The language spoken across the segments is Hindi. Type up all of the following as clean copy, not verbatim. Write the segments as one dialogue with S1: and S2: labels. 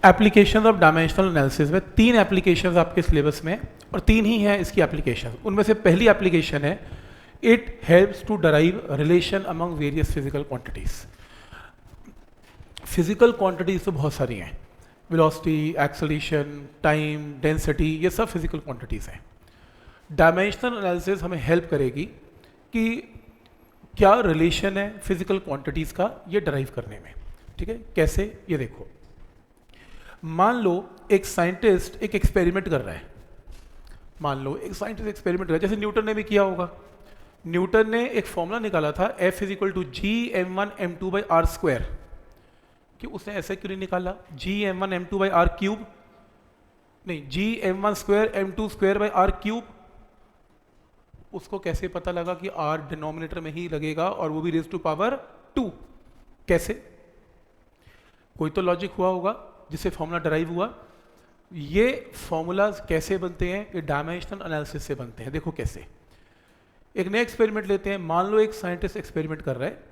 S1: एप्लीकेशन ऑफ डायमेंशनल एनालिसिस में 3 एप्लीकेशंस आपके सिलेबस में और 3 ही हैं इसकी एप्लीकेशन। उनमें से पहली एप्लीकेशन है it helps to derive relation among various physical quantities. Physical quantities तो बहुत सारी हैं, वेलोसिटी, एक्सेलरेशन, टाइम, डेंसिटी, ये सब फिजिकल क्वांटिटीज हैं। डायमेंशनल एनालिसिस हमें हेल्प करेगी कि क्या रिलेशन है फिजिकल क्वांटिटीज का ये डराइव करने में। ठीक है, कैसे, ये देखो। मान लो एक साइंटिस्ट एक एक्सपेरिमेंट कर रहा है, जैसे न्यूटन ने भी किया होगा। न्यूटन ने एक फॉर्मूला निकाला था F = Gm1m2/r²। कि उसने ऐसे क्यों नहीं निकाला Gm1m2/r³ नहीं, Gm1m2/r³। उसको कैसे पता लगा कि r डिनोमिनेटर में ही लगेगा और वो भी raised to power 2? कैसे? कोई तो लॉजिक हुआ होगा जिससे फॉर्मूला डराइव हुआ। ये फॉर्मूलाज कैसे बनते हैं? ये डायमेंशनल एनालिसिस से बनते हैं। देखो कैसे। एक नया एक्सपेरिमेंट लेते हैं। मान लो एक साइंटिस्ट एक्सपेरिमेंट कर रहा है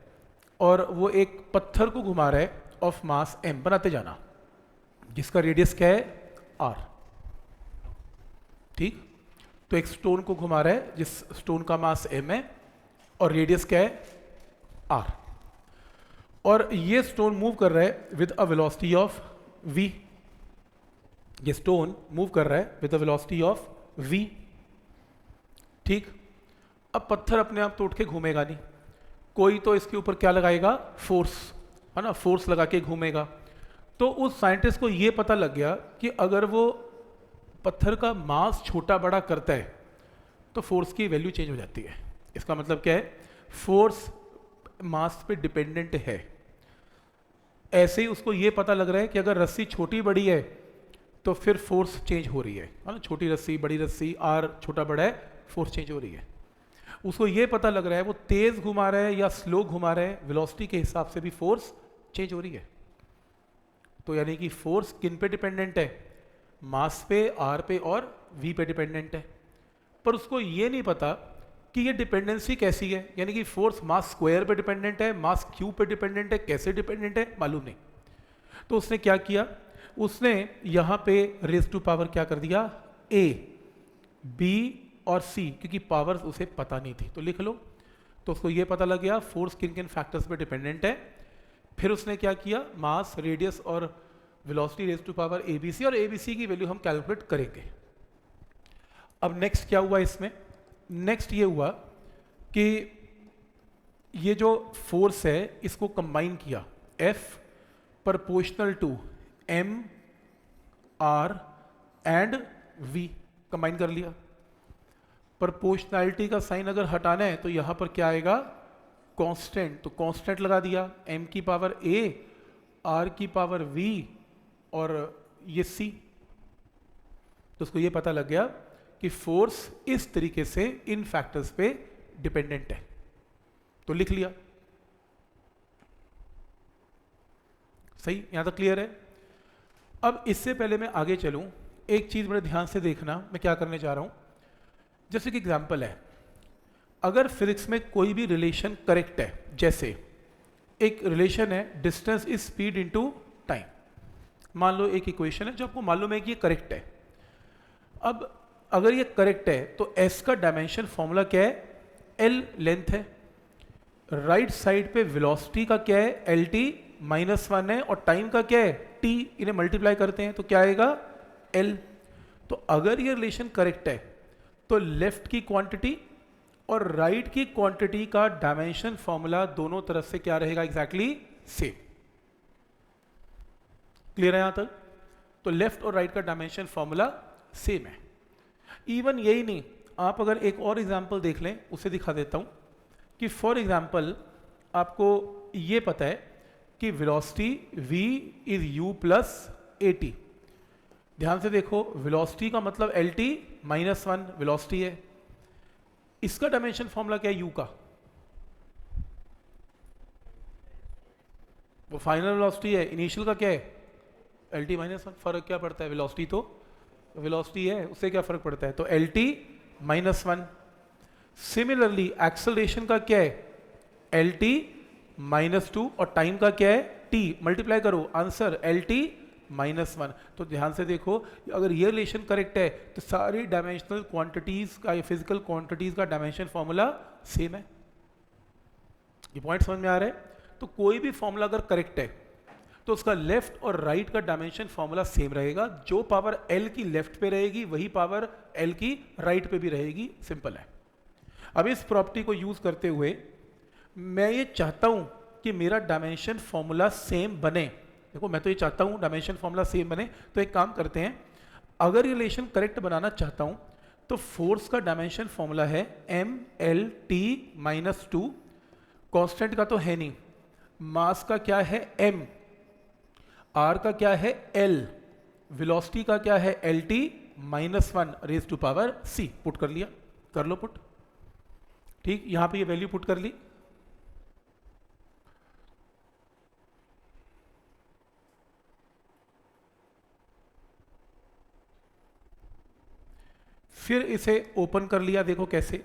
S1: और वो एक पत्थर को घुमा रहा है ऑफ मास m, बनाते जाना, जिसका रेडियस क्या है? r। ठीक, तो एक स्टोन को घुमा रहा है जिस स्टोन का मास m है और रेडियस क्या है? r। और ये स्टोन मूव कर रहा है with a velocity of v। ये स्टोन मूव कर रहा है with a velocity of v। ठीक, अब पत्थर अपने आप तो उठ के घूमेगा नहीं, कोई तो इसके ऊपर क्या लगाएगा? फोर्स, है ना, फोर्स लगा के घूमेगा। तो उस साइंटिस्ट को ये पता लग गया कि अगर वो पत्थर का मास छोटा बड़ा करता है तो फोर्स की वैल्यू चेंज हो जाती है। इसका मतलब क्या है? फोर्स मास पे डिपेंडेंट है। ऐसे ही उसको ये पता लग रहा है कि अगर रस्सी छोटी बड़ी है तो फिर फोर्स चेंज हो रही है ना, छोटी रस्सी बड़ी रस्सी, आर छोटा बड़ा है, फोर्स चेंज हो रही है। उसको ये पता लग रहा है वो तेज घुमा रहा है या स्लो घुमा रहा है, वेलोसिटी के हिसाब से भी फोर्स चेंज हो रही है। तो यानी कि फोर्स किन पे डिपेंडेंट है? मास पे, आर पे और वी पे डिपेंडेंट है। पर उसको ये नहीं पता कि ये डिपेंडेंसी कैसी है, यानी कि फोर्स मास स्क्वायर पे डिपेंडेंट है, मास क्यूब पे डिपेंडेंट है, कैसे डिपेंडेंट है मालूम नहीं। तो उसने क्या किया? उसने यहाँ पे रेज़ टू पावर क्या कर दिया? a, b और c, क्योंकि पावर उसे पता नहीं थी तो लिख लो। तो उसको ये पता लग गया फोर्स किन किन फैक्टर्स पे डिपेंडेंट है। फिर उसने क्या किया? मास, रेडियस और velocity raise to power abc, और abc की वैल्यू हम कैलकुलेट करेंगे। अब नेक्स्ट क्या हुआ इसमें? नेक्स्ट ये हुआ कि ये जो फोर्स है इसको कंबाइन किया, F proportional to m, r and v, combine कर लिया। प्रोपोर्शनैलिटी का साइन अगर हटाना है तो यहां पर क्या आएगा? कांस्टेंट। तो कांस्टेंट लगा दिया, m की पावर a, r की पावर v और ये c। तो उसको ये पता लग गया कि फोर्स इस तरीके से इन फैक्टर्स पे डिपेंडेंट है। तो लिख लिया। सही, यहां तक क्लियर है? अब इससे पहले मैं आगे चलूं, एक चीज बड़े ध्यान से देखना मैं क्या करने जा रहा हूं। जैसे कि एग्जांपल है, अगर फिजिक्स में कोई भी रिलेशन करेक्ट है, जैसे एक रिलेशन है distance is speed into time. मान लो एक इक्वेशन है जो आपको मालूम है कि ये करेक्ट है। अब अगर ये करेक्ट है तो s का डायमेंशन फॉर्मूला क्या है? l लेंथ है। राइट साइड पे वेलोसिटी का क्या है? lt -1 है और टाइम का क्या है? t। इन्हें मल्टीप्लाई करते हैं तो क्या आएगा? l। तो अगर ये रिलेशन करेक्ट है तो लेफ्ट की क्वांटिटी और राइट की क्वांटिटी का डायमेंशन फॉर्मूला दोनों तरफ से क्या रहेगा? Exactly same. क्लियर है यहां तक? तो लेफ्ट और राइट का डायमेंशन फॉर्मूला सेम है। इवन यही नहीं, आप अगर एक और एग्जाम्पल देख लें, उसे दिखा देता हूं कि फॉर एग्जाम्पल आपको ये पता है कि velocity v is u plus at। ध्यान से देखो, वेलोसिटी का मतलब lt -1 वेलोसिटी है। इसका डायमेंशन फॉर्मूला क्या है u का? वो फाइनल वेलोसिटी है, इनिशियल का क्या है? lt -1। फर्क क्या पड़ता है? वेलोसिटी तो वेलोसिटी है, उससे क्या फर्क पड़ता है? तो lt -1। सिमिलरली एक्सेलरेशन का क्या है? lt -2 और टाइम का क्या है? t। मल्टीप्लाई करो, आंसर lt -1। तो ध्यान से देखो, अगर ये रिलेशन करेक्ट है तो सारी डायमेंशनल क्वांटिटीज का या फिजिकल क्वांटिटीज का डायमेंशन फॉर्मूला सेम है। ये पॉइंट समझ में आ रहा है? तो कोई भी फॉर्मूला अगर करेक्ट है तो उसका लेफ्ट और राइट का डायमेंशन फॉर्मूला सेम रहेगा। जो पावर L की लेफ्ट पे रहेगी वही पावर L की राइट पे भी रहेगी। सिंपल है। अब इस प्रॉपर्टी को यूज करते हुए मैं ये चाहता हूं कि मेरा डायमेंशन फॉर्मूला सेम बने। देखो, मैं तो ये चाहता हूं डायमेंशन फॉर्मूला सेम बने, तो एक काम करते हैं, अगर रिलेशन करेक्ट बनाना चाहता हूं तो फोर्स का डायमेंशन फॉर्मूला है MLT-2। कांस्टेंट का तो है नहीं, मास का क्या है M, R का क्या है L, वेलोसिटी का क्या है LT-1 raise to power C। Put कर लिया, कर लो पुट। ठीक, यहां पे ये वैल्यू पुट कर ली। फिर इसे ओपन कर लिया, देखो कैसे,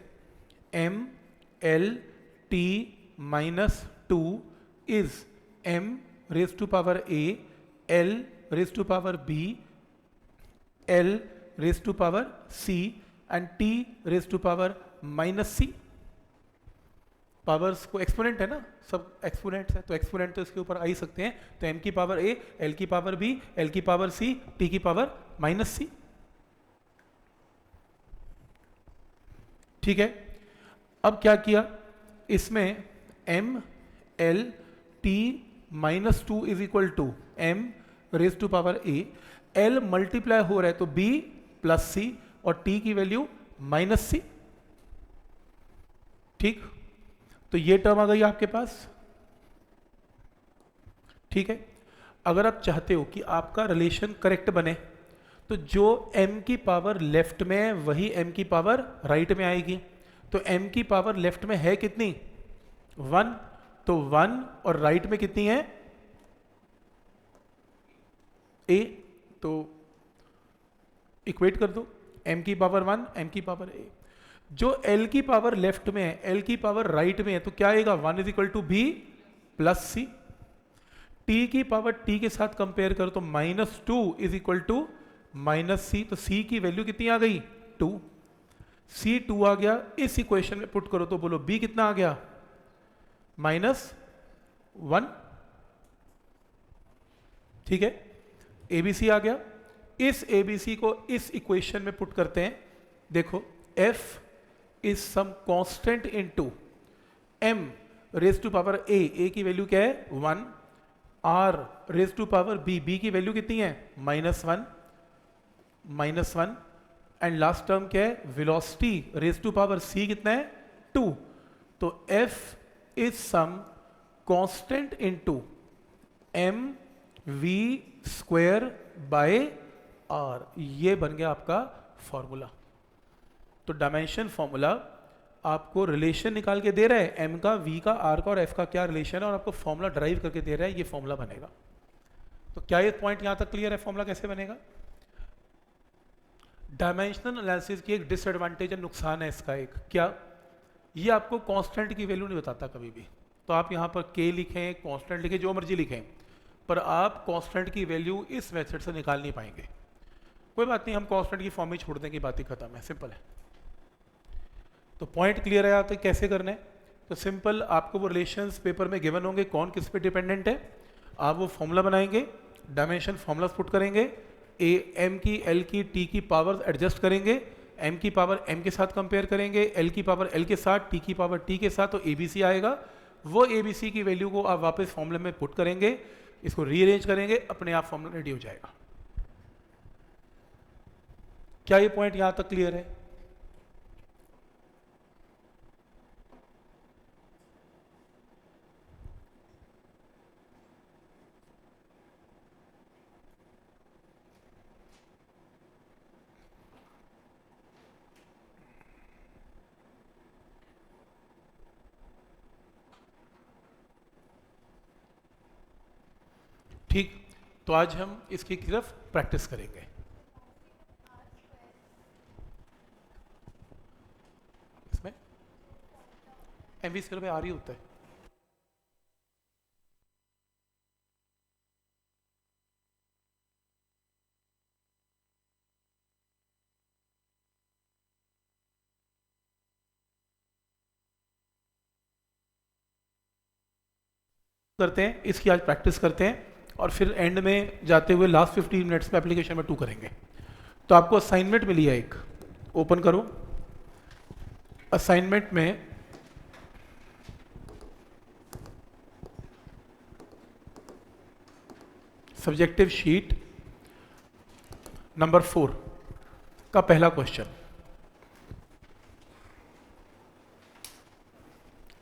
S1: MLT-2 is M raise to power A, L raise to power B, L raise to power C and T raise to power -C। Powers को एक्सपोनेंट है ना, सब एक्सपोनेंट्स है, तो एक्सपोनेंट तो इसके ऊपर आ ही सकते हैं। तो M की पावर A, L की पावर B, L की पावर C, T की पावर -C। ठीक है, अब क्या किया, इसमें MLT-2 is equal to M raise to power A, L multiply हो रहा है तो B प्लस C और T की वैल्यू -C। ठीक, तो ये टर्म आ गई आपके पास। ठीक है, अगर आप चाहते हो कि आपका रिलेशन करेक्ट बने तो जो m की पावर लेफ्ट में है वही m की पावर राइट में आएगी। तो m की पावर लेफ्ट में है कितनी, 1, तो 1 और राइट में कितनी है, a, तो इक्वेट कर दो, m की पावर 1, m की पावर a। जो l की पावर लेफ्ट में है, l की पावर राइट में है, तो क्या आएगा, 1 is equal to b plus c। t की पावर t के साथ कंपेयर करो तो -2 इज इक्वल टू -c, तो c की वैल्यू कितनी आ गई, 2। C2 आ गया, इस इक्वेशन में पुट करो तो बोलो b कितना आ गया, -1। ठीक है, ABC आ गया। इस ABC को इस इक्वेशन में पुट करते हैं। देखो, F is some constant into M raise to power A की वैल्यू क्या है, 1, R raise to power B की वैल्यू कितनी है, -1 एंड लास्ट टर्म क्या है, velocity raise to power C कितना है, 2। तो F is some constant into mv square by r। ये बन गया आपका फॉर्मूला। तो डायमेंशन फॉर्मूला आपको रिलेशन निकाल के दे रहा है, m का, v का, r का और f का क्या रिलेशन है, और आपको फॉर्मूला ड्राइव करके दे रहा है, ये फॉर्मूला बनेगा। तो क्या ये पॉइंट यहां तक क्लियर है, फॉर्मूला कैसे बनेगा? डायमेंशनल एनालिसिस की एक डिसएडवांटेज है, नुकसान है इसका एक, क्या, ये आपको कांस्टेंट की वैल्यू नहीं बताता कभी भी। तो आप यहाँ पर k लिखें, कांस्टेंट लिखें, जो मर्जी लिखें, पर आप कांस्टेंट की वैल्यू इस मेथड से निकाल नहीं पाएंगे। कोई बात नहीं, हम कांस्टेंट की फॉर्म में छोड़ देंगे, बात ही खत्म है, सिंपल है। तो पॉइंट क्लियर है, तो कैसे करना है? तो सिंपल, आपको वो रिलेशंस पेपर में गिवन होंगे, कौन किस पे डिपेंडेंट है, आप वो फॉर्मूला बनाएंगे, डायमेंशन फॉर्मूलास पुट करेंगे, m की, l की, t की पावर्स एडजस्ट करेंगे, m की पावर m के साथ कंपेयर करेंगे, l की पावर l के साथ, t की पावर t के साथ, तो abc आएगा। वो abc की वैल्यू को आप वापस फॉर्मूले में पुट करेंगे, इसको रीअरेंज करेंगे, अपने आप फॉर्मूला रेडी हो जाएगा। क्या ये पॉइंट यहां तक क्लियर है? ठीक, तो आज हम इसकी तरफ प्रैक्टिस करेंगे। इसमें mv स्क्वायर बाय r ही होता है। करते हैं, इसकी आज प्रैक्टिस करते हैं और फिर एंड में जाते हुए लास्ट 15 मिनट्स में एप्लीकेशन में 2 करेंगे। तो आपको असाइनमेंट मिली है एक, ओपन करो। असाइनमेंट में सब्जेक्टिव शीट नंबर 4 का पहला क्वेश्चन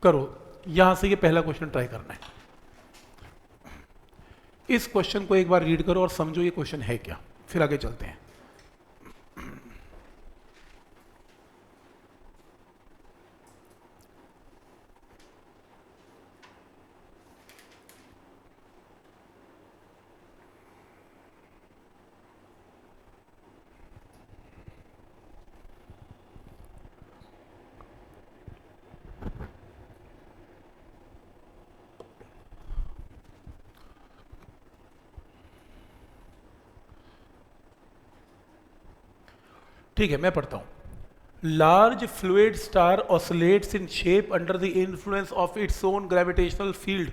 S1: करो। यहां से ये पहला क्वेश्चन ट्राई करना है। इस क्वेश्चन को एक बार रीड करो और समझो ये क्वेश्चन है क्या, फिर आगे चलते हैं। ठीक है, मैं पढ़ता हूं। Large fluid star oscillates in shape under the influence of its own gravitational field.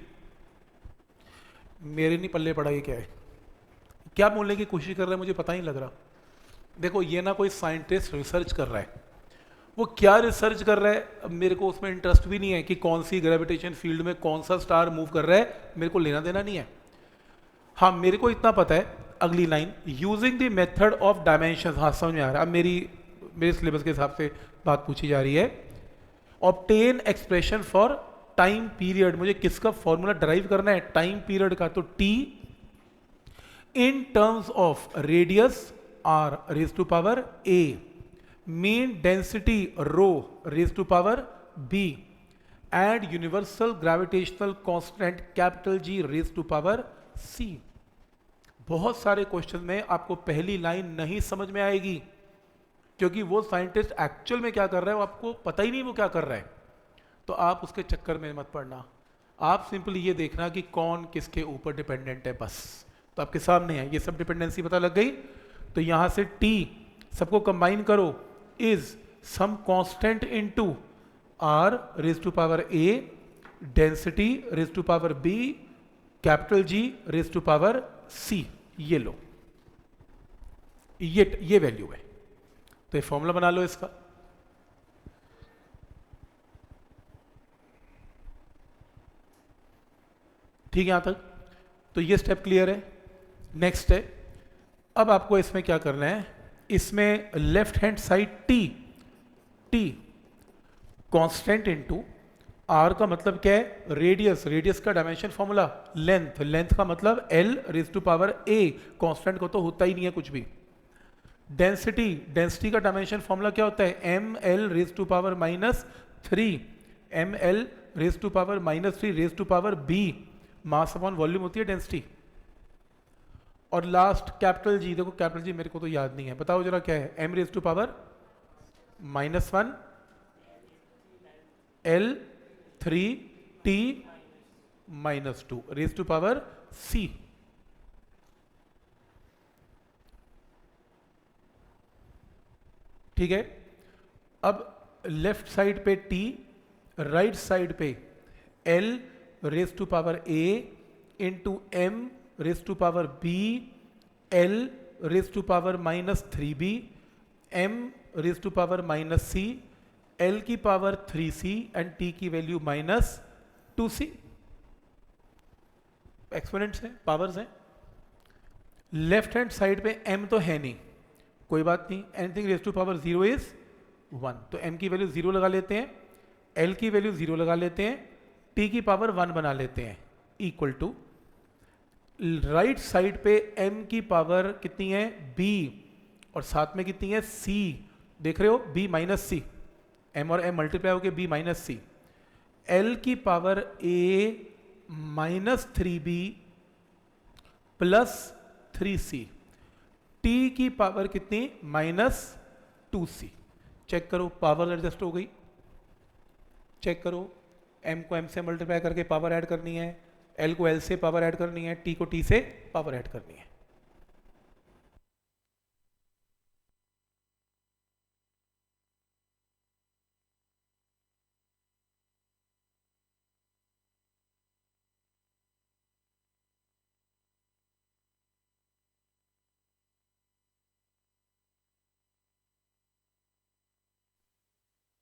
S1: मेरे नहीं पल्ले पड़ा ये क्या है, क्या बोलने की कोशिश कर रहा है मुझे पता नहीं लग रहा। देखो ये ना कोई साइंटिस्ट रिसर्च कर रहा है, वो क्या रिसर्च कर रहा है अब मेरे को उसमें इंटरेस्ट भी नहीं है कि कौन सी ग्रेविटेशन फील्ड में कौन सा स्टार मूव कर रहा है, मेरे को लेना देना नहीं है। हाँ मेरे को इतना पता है, अगली line using the method of dimension, हाँ समझ में आ रहा है। अब मेरे सिलेबस के हिसाब से बात पूछी जा रही है। Obtain expression for time period, मुझे किसका फॉर्मूला डराइव करना है, टाइम पीरियड का। तो T in terms of radius R raise to power A, mean density rho raise to power B, and universal gravitational constant capital G raise to power C. बहुत सारे क्वेश्चन में आपको पहली लाइन नहीं समझ में आएगी, क्योंकि वो साइंटिस्ट एक्चुअल में क्या कर रहा है वो आपको पता ही नहीं वो क्या कर रहा है। तो आप उसके चक्कर में मत पड़ना, आप सिंपली ये देखना कि कौन किसके ऊपर डिपेंडेंट है, बस। तो आपके सामने है, ये सब डिपेंडेंसी पता लग गई। तो यहां से टी सबको कंबाइन करो, is some constant into R raise to power A, density raise to power B, capital G raise to power C. ये लो, ये वैल्यू है। तो ये फॉर्मूला बना लो इसका। ठीक है यहां तक, तो ये स्टेप क्लियर है। नेक्स्ट है, अब आपको इसमें क्या करना है, इसमें left hand side T constant into R का मतलब क्या है, रेडियस, रेडियस का डायमेंशन फॉर्मूला लेंथ, लेंथ का मतलब L raise to power A, constant को तो होता ही नहीं है कुछ भी। डेंसिटी, डेंसिटी का डायमेंशन फॉर्मूला क्या होता है, M L raise to power -3, M L raise to power -3 raise to power B, mass upon volume होती है डेंसिटी। और लास्ट कैपिटल जी, देखो कैपिटल जी मेरे को तो याद नहीं है, बताओ जरा क्या है, M raise to power -1 L 3 T -2 raise to power C. ठीक है, अब लेफ्ट साइड पे टी, राइट साइड पे L raise to power A into M raise to power B, L raise to power -3b, M raise to power -c, L की पावर 3c एंड टी की वैल्यू -2c। एक्सपोनेंट्स हैं, पावर्स हैं। लेफ्ट हैंड साइड पे m तो है नहीं, कोई बात नहीं, anything raise to power 0 is 1, तो m की वैल्यू 0 लगा लेते हैं, l की वैल्यू 0 लगा लेते हैं, t की पावर 1 बना लेते हैं, इक्वल टू राइट साइड पे m की पावर कितनी है b, और साथ में कितनी है c, देख रहे हो b -c, m और m मल्टीप्लाई होकर b -c, l की power a -3b +3c, t की पावर कितनी -2c। चेक करो, पावर एडजस्ट हो गई। चेक करो, m को m से मल्टीप्लाई करके पावर ऐड करनी है, l को l से पावर ऐड करनी है, t को t से पावर ऐड करनी है।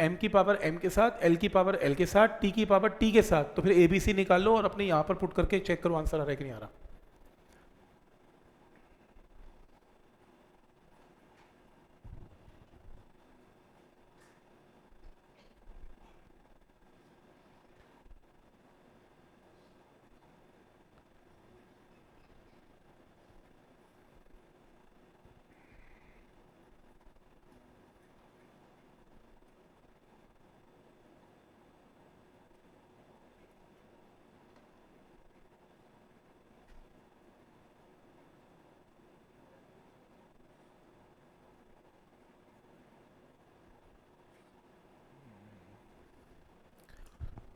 S1: m की पावर m के साथ, l की पावर l के साथ, t की पावर t के साथ। तो फिर ABC निकाल लो और अपने यहाँ पर पुट करके चेक करो आंसर आ रहा है कि नहीं आ रहा।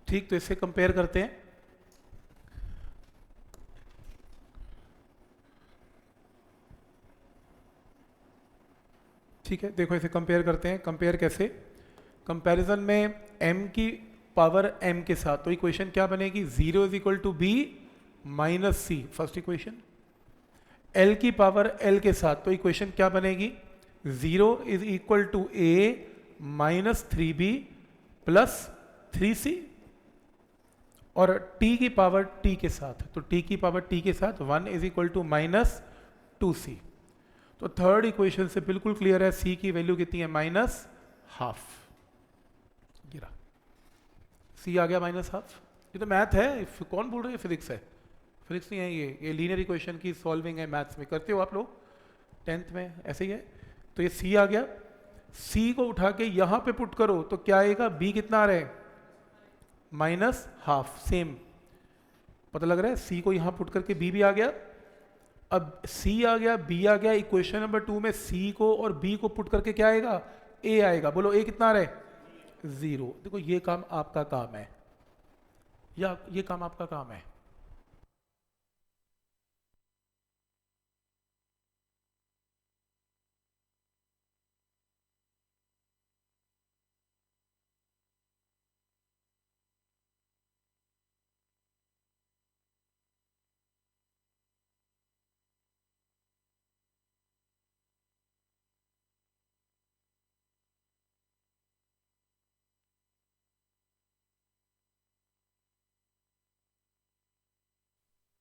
S1: ठीक, तो इससे कंपेयर करते हैं। ठीक है, देखो इसे कंपेयर करते हैं। कंपेयर कैसे? कंपैरिजन में m की पावर m के साथ, तो इक्वेशन क्या बनेगी? 0 is equal to B minus C, first equation. l की पावर l के साथ, तो इक्वेशन क्या बनेगी? 0 is equal to a minus 3b plus 3c। और t की पावर t के साथ, तो t की पावर t के साथ 1 is equal to minus 2c। तो थर्ड इक्वेशन से बिल्कुल क्लियर है, c की वैल्यू कितनी है? Minus half. गिरा, c आ गया माइनस हाफ। ये तो मैथ है, कौन बोल रहे हैं फिजिक्स है? फिजिक्स नहीं है ये लीनियर इक्वेशन की सॉल्विंग है, मैथ्स में करते हो आप लोग 10th में, ऐसे ही है। तो ये c आ गया, c को उठा के यहां पे पुट करो तो क्या आएगा? b कितना आ रहा है? Minus half. सेम पता लग रहा है, c को यहां पुट करके b भी आ गया। अब c आ गया, b आ गया, इक्वेशन नंबर 2 में c को और b को पुट करके क्या आएगा? a आएगा। बोलो a कितना आ रहा है? 0। देखो ये काम आपका काम है, या ये काम आपका काम है।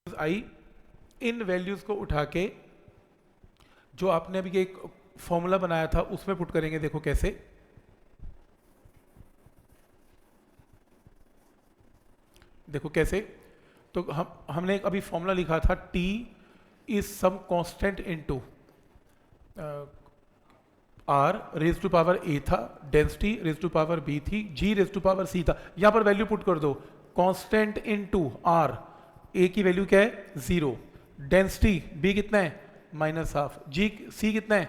S1: आई इन वैल्यूज को उठा के जो आपने अभी एक फॉर्मूला बनाया था उसमें पुट करेंगे। देखो कैसे? देखो कैसे? तो हमने एक अभी फॉर्मूला लिखा था, t is some constant into r raise to power a था, density raise to power b थी, g raise to power c था। यहां पर वैल्यू पुट कर दो, कांस्टेंट इनटू r, a की वैल्यू क्या है? 0, डेंसिटी b कितना है? माइनस हाफ, g c कितना है?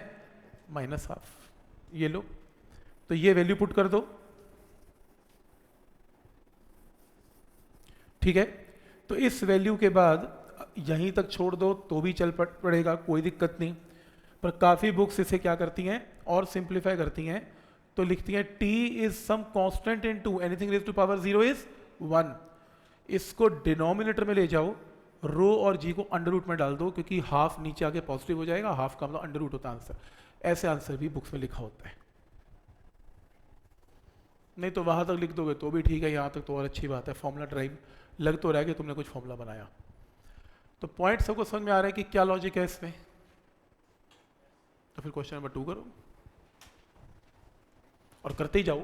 S1: Minus half. ये लो, तो ये वैल्यू पुट कर दो। ठीक है, तो इस वैल्यू के बाद यहीं तक छोड़ दो तो भी चल पड़ेगा, कोई दिक्कत नहीं। पर काफ़ी बुक्स इसे क्या करती हैं और सिंप्लीफाई करती हैं, तो लिखती हैं t is some constant into anything raise to power 0 is 1। इसको डिनोमिनेटर में ले जाओ, रो और जी को अंडर रूट में डाल दो, क्योंकि हाफ नीचे आके पॉजिटिव हो जाएगा, हाफ का मतलब अंडर रूट होता है आंसर। ऐसे आंसर भी बुक्स में लिखा होता है। नहीं तो वहां तक लिख दोगे तो भी ठीक है, यहाँ तक तो और अच्छी बात है। फॉर्मूला ड्राइव लग तो रहा है कि तुमने कुछ फॉर्मूला बनाया। तो पॉइंट सबको समझ में आ रहा है कि क्या लॉजिक है इसमें? तो फिर क्वेश्चन नंबर 2 करो और करते ही जाओ।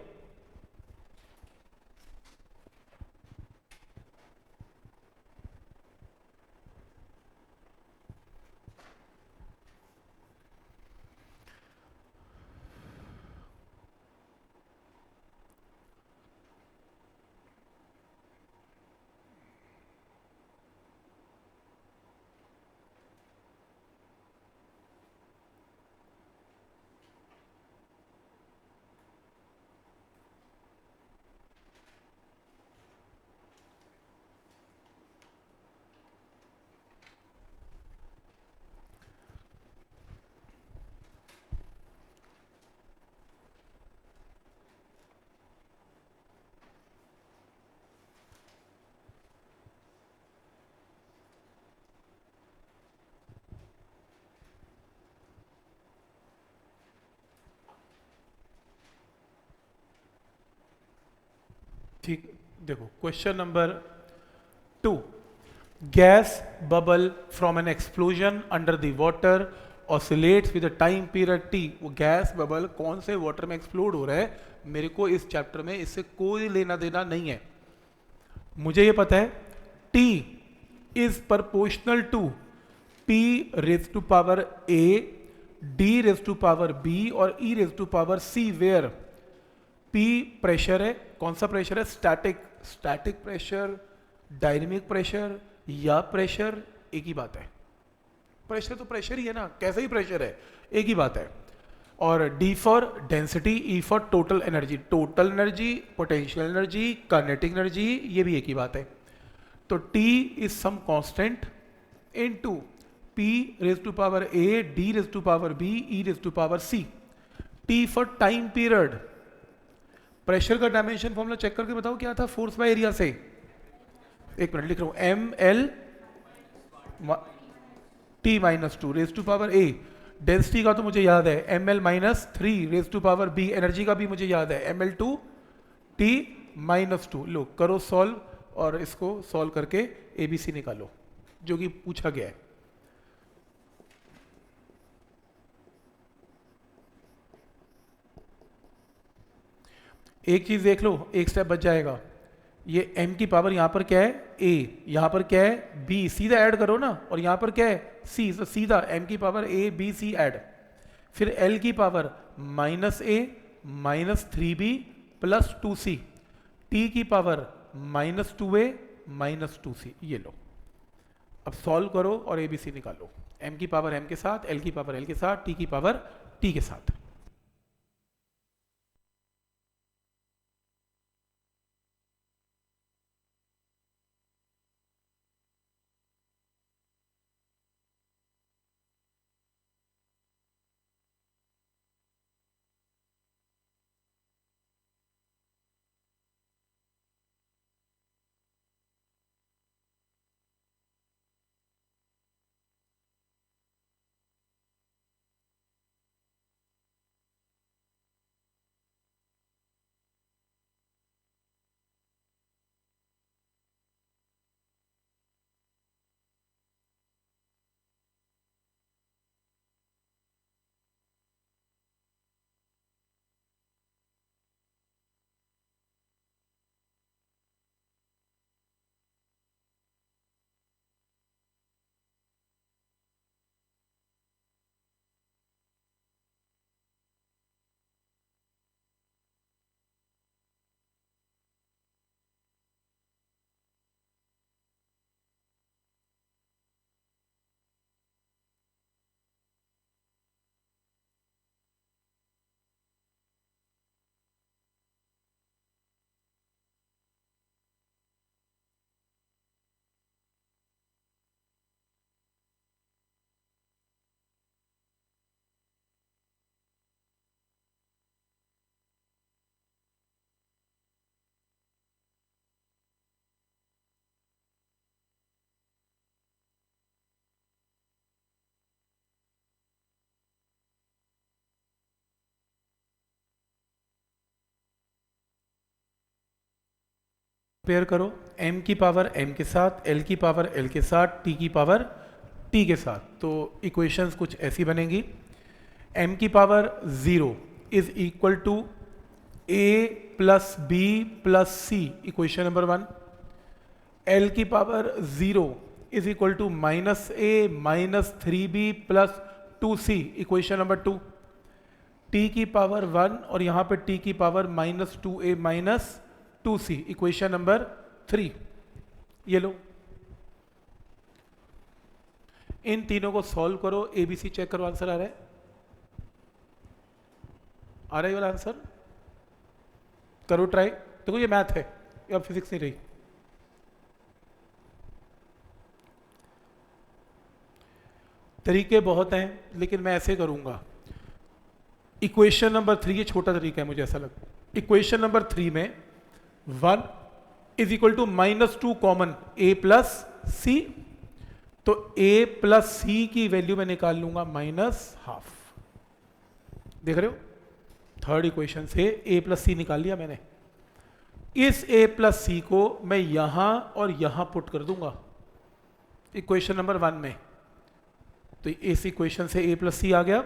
S1: ठीक, देखो question number 2, gas bubble from N explosion under the water oscillates with a time period T. वो गैस बबल कौन से वाटर में एक्सप्लोड हो रहा है, मेरे को इस चैप्टर में इससे कोई लेना देना नहीं है। मुझे ये पता है T is proportional to P raise to power A, D raise to power B और E raise to power C, where P pressure है। कौन सा प्रेशर है? स्टैटिक प्रेशर, डायनेमिक प्रेशर या प्रेशर, एक ही बात है। प्रेशर तो प्रेशर ही है ना, कैसे ही प्रेशर है, एक ही बात है। और D for density, E for total energy, total energy, potential energy, kinetic energy, ये भी एक ही बात है। तो T is some constant into P raise to power A, D raise to power B, E raise to power C. T for time period, pressure का डायमेंशन फॉर्मूला चेक करके बताओ क्या था, फोर्स बाय एरिया से। एक मिनट लिख रहा हूं, M L T minus 2 raise to power A. Density का तो मुझे याद है, M L minus 3 raise to power B. Energy का भी मुझे याद है, एम एल 2 टी माइनस 2। लो करो सॉल्व, और इसको सॉल्व करके एबीसी निकालो जो कि पूछा गया है। एक चीज देख लो, एक स्टेप बच जाएगा। ये m की पावर यहां पर क्या है a, यहां पर क्या है b, सीधा ऐड करो ना, और यहां पर क्या है c, तो सीधा m की power a b c add. फिर l की power minus a minus 3b plus 2c, t की power minus 2a minus 2c। ये लो, अब सॉल्व करो और abc निकालो। m की पावर m के साथ, l की पावर l के साथ, t की पावर t के साथ। पेयर करो m की पावर m के साथ, l की पावर l के साथ, t की पावर t के साथ। तो इक्वेशंस कुछ ऐसी बनेंगी, m की power 0 is equal to a plus b plus c, equation number 1। l की power 0 is equal to minus a minus 3b plus 2c, equation number 2। t की पावर 1 और यहाँ पे t की power minus 2a minus 2c, equation number 3। ये लो, इन तीनों को सॉल्व करो, एबीसी चेक करो, आंसर आ रहा है, आ रहा है वाला आंसर, करो ट्राई। देखो ये मैथ है, अब फिजिक्स नहीं रही। तरीके बहुत हैं, लेकिन मैं ऐसे करूंगा। इक्वेशन नंबर 3, ये छोटा तरीका है मुझे ऐसा लगता है। इक्वेशन नंबर 3 में 1 is equal to minus 2 common a plus C, तो a प्लस सी की वैल्यू मैं निकाल लूंगा माइनस हाफ। देख रहे हो, थर्ड इक्वेशन से a प्लस सी निकाल लिया मैंने। इस a प्लस सी को मैं यहां और यहां पुट कर दूंगा इक्वेशन नंबर 1 में। तो इस इक्वेशन से a प्लस सी आ गया,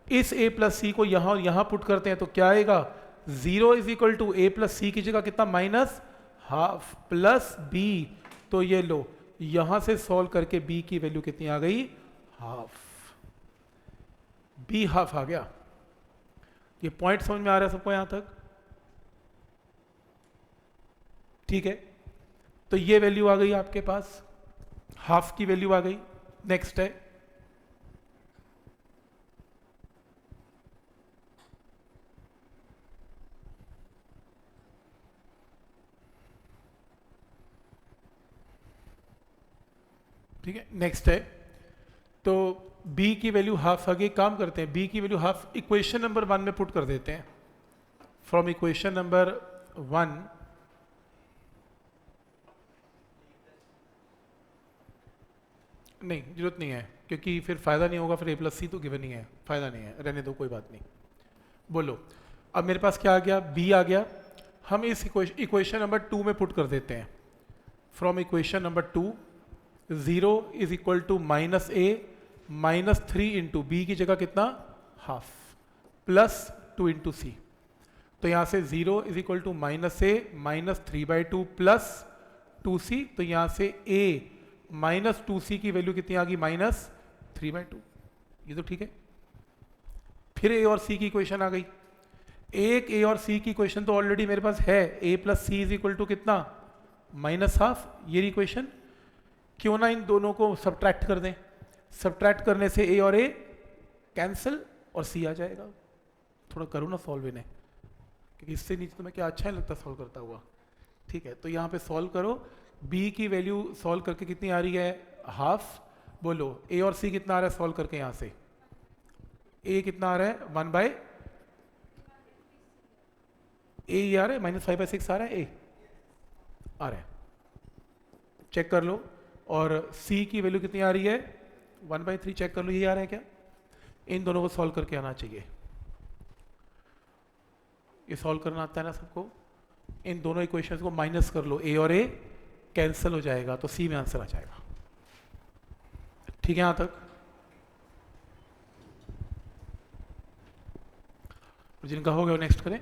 S1: इस a प्लस सी को यहां और यहां पुट करते हैं तो क्या आएगा, 0 is equal to a plus C की जगह कितना माइनस हाफ प्लस b। तो ये लो यहां से सॉल्व करके b की वैल्यू कितनी आ गई, हाफ, b हाफ आ गया। ये पॉइंट समझ में आ रहा है सबको यहां तक? ठीक है, तो ये वैल्यू आ गई आपके पास, हाफ की वैल्यू आ गई। नेक्स्ट है ठीक है, नेक्स्ट है तो b की वैल्यू हाफ आ गई। काम करते हैं, b की वैल्यू हाफ इक्वेशन नंबर 1 में पुट कर देते हैं। फ्रॉम इक्वेशन नंबर 1 नहीं, जरूरत नहीं है क्योंकि फिर फायदा नहीं होगा, फिर a प्लस सी तो गिवन ही है, फायदा नहीं है, रहने दो, कोई बात नहीं। बोलो, अब मेरे पास क्या आ गया, b आ गया। हम इस इक्वेशन नंबर 2 में पुट कर देते हैं। From equation number 2 0 is equal to minus A minus 3 into B की जगह कितना, हाफ प्लस 2 इंटू सी। तो यहाँ से 0 is equal to minus A minus 3/2 plus 2c। तो यहाँ से a माइनस 2c की वैल्यू कितनी आ गई, माइनस 3/2। ये तो ठीक है। फिर a और c की इक्वेशन आ गई। एक a और c की इक्वेशन तो ऑलरेडी मेरे पास है, a plus C is equal to कितना, माइनस हाफ। ये इक्वेशन क्यों ना इन दोनों को सब्ट्रैक्ट कर दें, सब्ट्रैक्ट करने से a और a कैंसिल और c आ जाएगा। थोड़ा करो ना सॉल्व इन्हें, क्योंकि इससे नीचे तो मैं क्या अच्छा नहीं लगता सॉल्व करता हुआ। ठीक है, तो यहाँ पे सॉल्व करो, b की वैल्यू सॉल्व करके कितनी आ रही है, हाफ। बोलो a और c कितना आ रहा है सॉल्व करके, यहाँ से a कितना आ रहा है 1 बाय a ये आ रहा है, -5/6 आ रहा है, a आ रहा है, चेक कर लो। और c की वैल्यू कितनी आ रही है, 1/3, चेक कर लो ये आ रहा है क्या। इन दोनों को सॉल्व करके आना चाहिए। ये सॉल्व करना आता है ना सबको। इन दोनों इक्वेशंस को माइनस कर लो, a और a कैंसिल हो जाएगा तो c में आंसर आ जाएगा। ठीक है, यहां तक जिनका हो गया वो नेक्स्ट करें।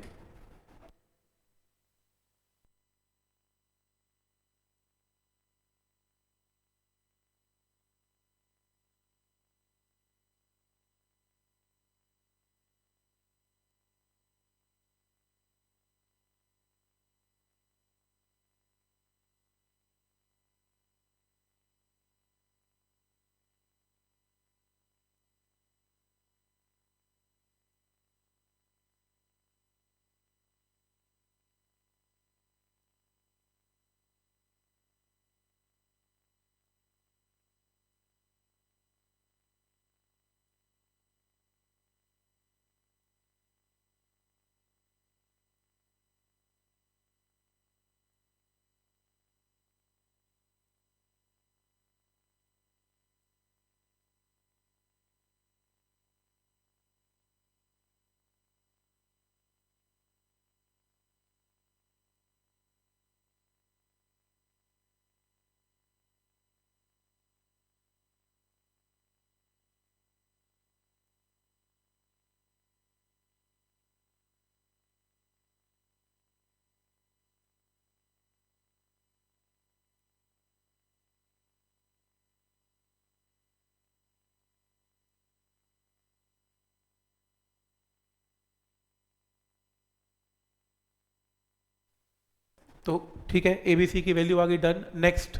S1: तो ठीक है, ABC की वैल्यू आ गई, done. Next,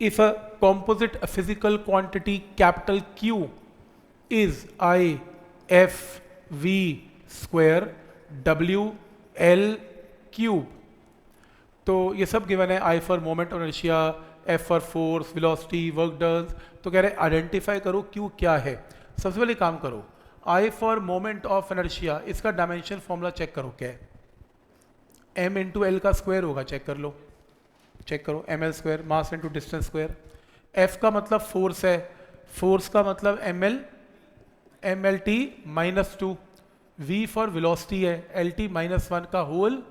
S1: if a composite physical quantity capital Q is I F V square W L cube। तो ये सब गिवन है, I for moment of inertia, F for force, velocity, work done. तो कह रहे आइडेंटिफाई करो Q क्या है। सबसे पहले काम करो, I for moment of inertia, इसका डायमेंशन फॉर्मूला चेक करो क्या है, m इंटू एल का स्क्वायर होगा, चेक कर लो, चेक करो, M L square, mass into distance square. F का मतलब फोर्स है, फोर्स का मतलब M L T -2। V for velocity है, एल टी -1 का whole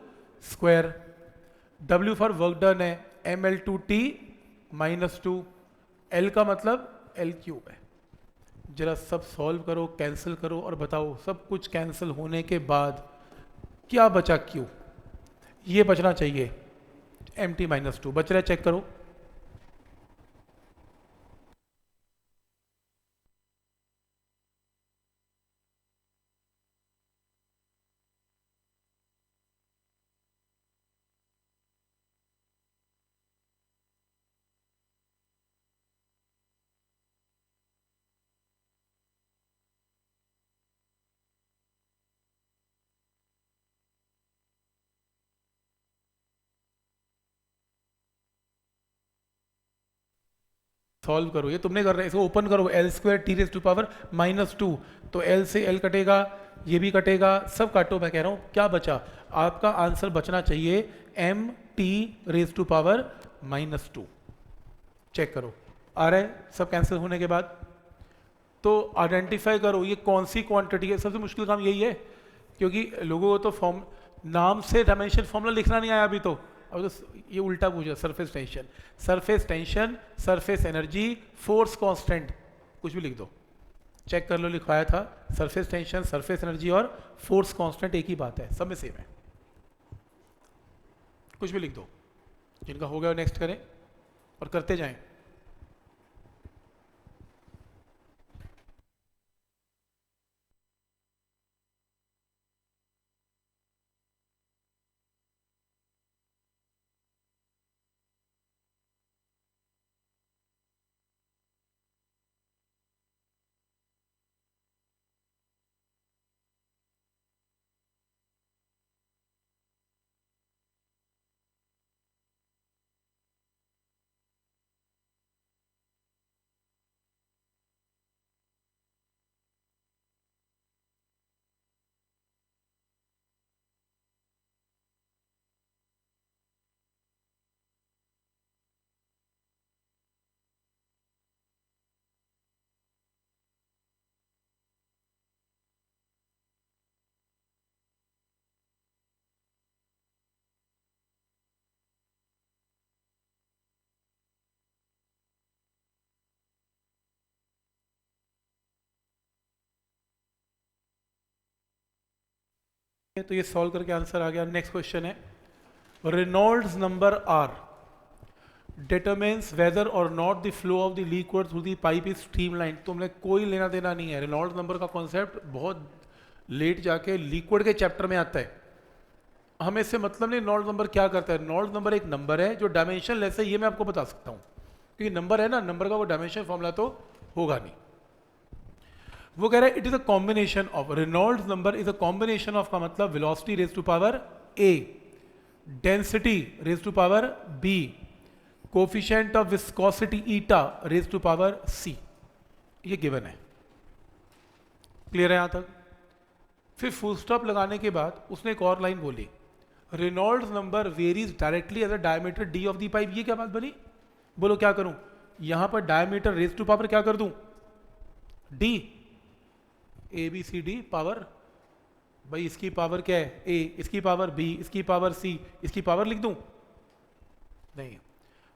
S1: square, W for work done है ml2t -2, L का मतलब L क्यूब है। जरा सब सॉल्व करो, कैंसिल करो और बताओ सब कुछ कैंसिल होने के बाद क्या बचा Q? ये बचना चाहिए mt -2 बच रहा है, चेक करो। सॉल्व करो, ये तुमने कर रहे, इसको ओपन करो, L2 तो L से L कटेगा, ये भी कटेगा, सब काटो। मैं कह रहा हूँ क्या बचा, आपका आंसर बचना चाहिए mt⁻²। चेक करो आ रहा है सब कैंसिल होने के बाद। तो आइडेंटिफाई करो ये कौन सी क्वांटिटी है, सबसे मुश्किल काम यही है, क्योंकि लोगों को तो फॉर्म नाम से डायमेंशन फॉर्मूला लिखना नहीं आया अभी तो। अब तो ये उल्टा पूछा, surface tension, surface energy, force constant, कुछ भी लिख दो, चेक कर लो लिखवाया था। सरफेस टेंशन, सरफेस एनर्जी और फोर्स कांस्टेंट एक ही बात है, सब में सेम है, कुछ भी लिख दो। जिनका हो गया नेक्स्ट करें और करते जाएं। तो ये सॉल्व करके आंसर आ गया। नेक्स्ट क्वेश्चन है, Reynolds number are determines whether or not the flow of the liquid through the pipe is streamline. तुमने कोई लेना देना नहीं है, रेनॉल्ड्स नंबर का कॉन्सेप्ट बहुत लेट जाके लिक्विड के चैप्टर में आता है, हमें इससे मतलब नहीं रेनॉल्ड्स नंबर क्या करता है। रेनॉल्ड्स नंबर एक नंबर है जो डायमेंशन लेस है, ये मैं आपको बता सकता हूँ, क्योंकि नंबर है ना, नंबर का वो डायमेंशन फॉर्मूला तो होगा नहीं। वो कह रहा है it is a combination of, Reynolds number is a combination of, का मतलब velocity raise to power a, density raise to power b, coefficient of viscosity eta raise to power c। ये गिवन है, क्लियर है यहां तक। फिर फुल स्टॉप लगाने के बाद उसने एक और लाइन बोली, Reynolds number varies directly as a diameter d of the pipe. ये क्या बात बनी, बोलो क्या करूं, यहां पर डायमीटर रेज टू पावर क्या कर दूं, d, A B C D power, भाई इसकी पावर क्या है a, इसकी पावर b, इसकी पावर c, इसकी पावर लिख दूं, नहीं।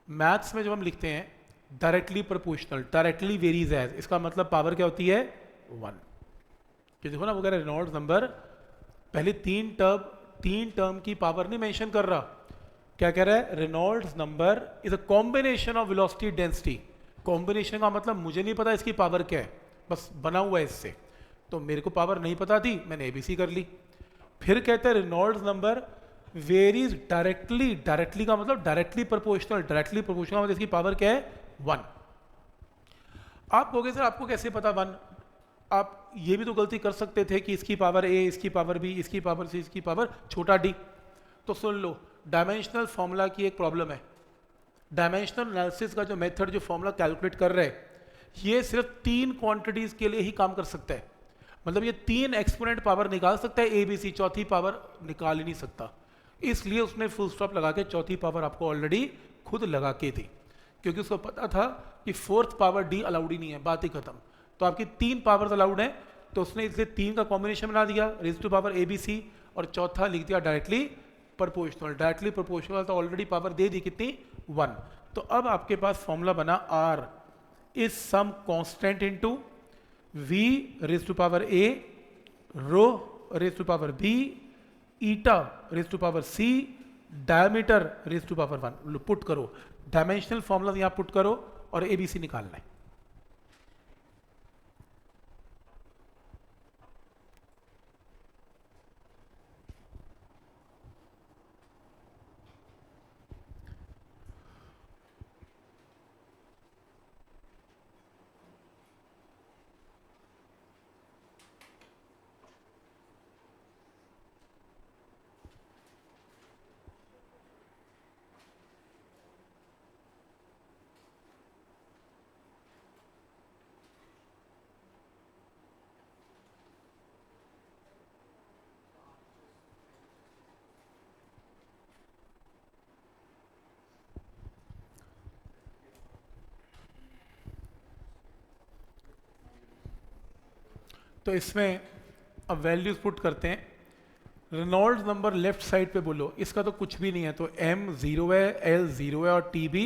S1: मैथ्स में जब हम लिखते हैं directly proportional, directly varies as, इसका मतलब पावर क्या होती है 1। कि देखो ना वो कह रहा है रेनॉल्ड्स नंबर पहले तीन टर्म की पावर नहीं मेंशन कर रहा, क्या कह रहा है, Reynolds number is a combination of velocity density. Combination का मतलब मुझे नहीं पता इसकी पावर क्या है, बस बना हुआ है इससे, तो मेरे को पावर नहीं पता थी, मैंने एबीसी कर ली। फिर कहते हैं रेनॉल्ड्स नंबर वेरीज डायरेक्टली का मतलब डायरेक्टली प्रोपोर्शनल मतलब इसकी पावर क्या है 1। आप कहोगे सर आपको कैसे पता 1, आप ये भी तो गलती कर सकते थे कि इसकी पावर a, इसकी पावर b, इसकी पावर c, इसकी पावर छोटा d। तो सुन लो, डायमेंशनल फॉर्मूला की एक प्रॉब्लम है, डायमेंशनल एनालिसिस का जो मेथड जो फॉर्मूला कैलकुलेट कर रहे हैं, ये सिर्फ 3 क्वांटिटीज के लिए ही काम कर सकता है। मतलब ये 3 एक्सपोनेंट पावर निकाल सकता है ए बी सी, चौथी पावर निकाल ही नहीं सकता। इसलिए उसने फुल स्टॉप लगा के चौथी पावर आपको ऑलरेडी खुद लगा के दी, क्योंकि उसको पता था कि 4th पावर डी अलाउड ही नहीं है, बात ही खत्म। तो आपकी 3 पावर्स अलाउड है, तो उसने इसलिए 3 का कॉम्बिनेशन बना दिया raise to power A B C, और चौथा लिख दिया डायरेक्टली प्रोपोर्शनल, डायरेक्टली प्रोपोर्शनल तो ऑलरेडी पावर दे दी कितनी 1। तो अब आपके पास फॉर्मूला बना R is some constant into V raise to power A rho raise to power B eta raise to power C diameter raise to power 1। Put करो डायमेंशनल फॉर्मूला यहां पुट करो और ABC निकालना है। तो इसमें अब वैल्यूज पुट करते हैं। रेनॉल्ड्स नंबर लेफ्ट साइड पे बोलो, इसका तो कुछ भी नहीं है, तो M 0 है, L 0 है और T भी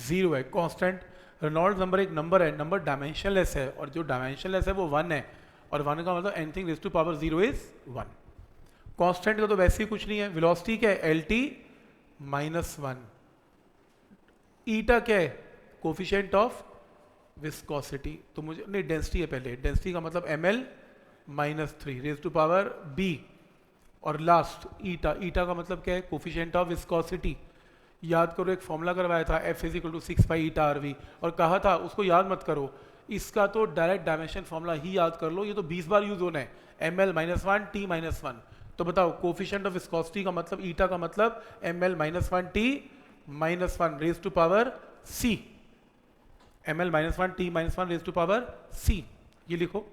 S1: 0 है, कांस्टेंट। रेनॉल्ड्स नंबर एक नंबर है, नंबर डायमेंशनलेस है और जो डायमेंशनलेस है वो 1 है और 1 का मतलब anything raise to power 0 is 1। Constant का तो वैसे ही कुछ नहीं है। वेलोसिटी क्या है LT -1। ईटा क्या है कोफिशिएंट ऑफ विस्कोसिटी, तो मुझे नहीं डेंसिटी है पहले, डेंसिटी का मतलब ml -3 raise to power B और लास्ट ईटा, ईटा का मतलब क्या है कोफिशिएंट ऑफ विस्कोसिटी। याद करो एक फॉर्मूला करवाया था F = 6 पाई ईटा RV और कहा था उसको याद मत करो, इसका तो डायरेक्ट डायमेंशन फॉर्मूला ही याद कर लो, ये तो 20 बार यूज होना है। ml -1 T -1, तो बताओ कोफिशिएंट ऑफ विस्कोसिटी का मतलब ईटा का मतलब ml -1 T -1 raise to power C, ml -1 T -1 raise to power C, ये लिखो।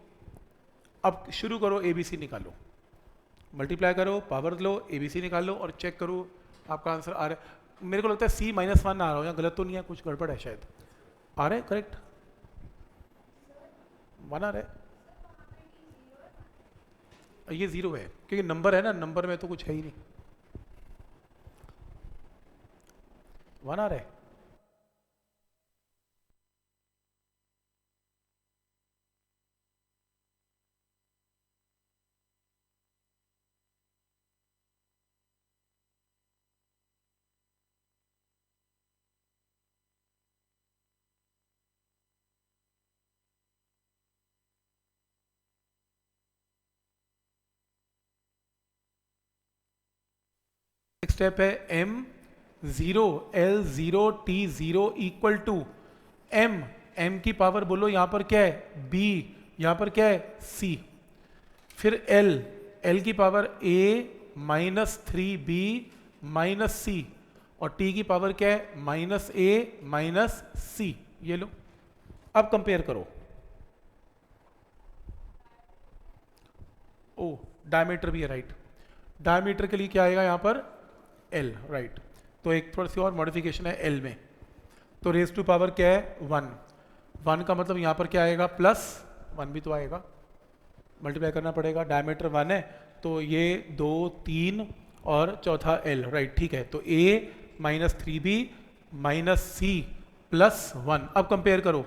S1: अब शुरू करो ABC निकालो, मल्टीप्लाई करो, पावर लो, ABC निकाल लो और चेक करो आपका आंसर आ रहा है। मेरे को लगता है C -1 आ रहा हो, यहाँ गलत तो नहीं है, कुछ गड़बड़ है शायद। आ रहा है करेक्ट 1 आ रहा है, ये 0 है क्योंकि नंबर है ना, नंबर में तो कुछ है ही नहीं। 1 आ रहा है। स्टेप है M 0 L 0 T 0 equal to M की पावर बोलो यहाँ पर क्या है B, यहाँ पर क्या है C, फिर L की पावर A -3B -C और T की पावर क्या है -A -C, ये लो। अब कंपेयर करो। ओ डायमीटर भी है राइट, डायमीटर के लिए क्या आएगा यहाँ पर L राइट, तो एक थोड़ी सी और मॉडिफिकेशन है L में, तो रेज टू पावर क्या है 1 का मतलब यहाँ पर क्या आएगा +1 भी तो आएगा, मल्टीप्लाई करना पड़ेगा, डायमीटर 1 है तो ये 2 3 और चौथा L राइट, ठीक है। तो A -3B -C +1। अब कंपेयर करो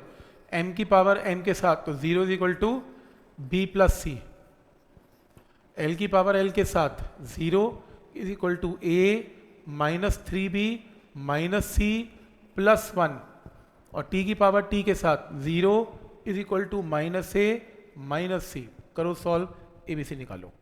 S1: M की पावर M के साथ, तो 0 = B + C, L की पावर L के साथ 0 = A -3B -C +1 और T की पावर T के साथ 0 = -A -C। करो सॉल्व, ABC निकालो।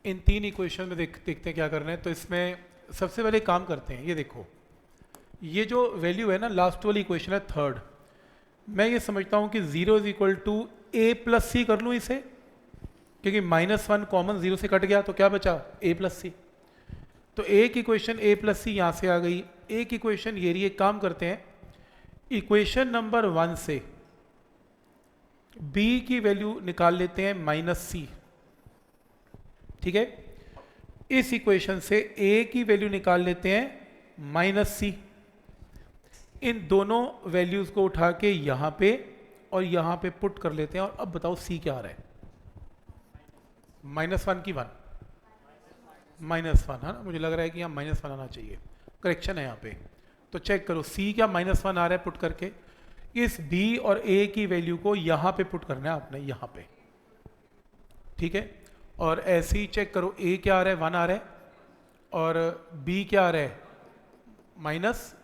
S1: इन तीन इक्वेशन में देखते हैं क्या करना है। तो इसमें सबसे पहले काम करते हैं, ये देखो ये जो वैल्यू है ना, लास्ट वाली इक्वेशन है थर्ड, मैं ये समझता हूँ कि 0 is equal to A plus C कर लूँ इसे, क्योंकि -1 कॉमन 0 से कट गया तो क्या बचा a प्लस सी। तो एक इक्वेशन a प्लस सी यहाँ से आ गई, एक इक्वेशन ये रही। एक काम करते हैं, इक्वेशन नंबर 1 से b की वैल्यू निकाल लेते हैं -c, ठीक है। इस इक्वेशन से a की वैल्यू निकाल लेते हैं -c। इन दोनों वैल्यूज को उठा के यहां पे और यहां पे पुट कर लेते हैं। और अब बताओ c क्या आ रहा है, -1 की 1, -1 है ना, मुझे लग रहा है कि यहाँ -1 आना चाहिए, करेक्शन है यहाँ पे। तो चेक करो c क्या -1 आ रहा है पुट करके। इस b और a की वैल्यू को यहाँ पे पुट करना है आपने, यहाँ पे, ठीक है। और ऐसे ही चेक करो a क्या आ रहा है, 1 आ रहा है, और b क्या आ रहा है माइनस,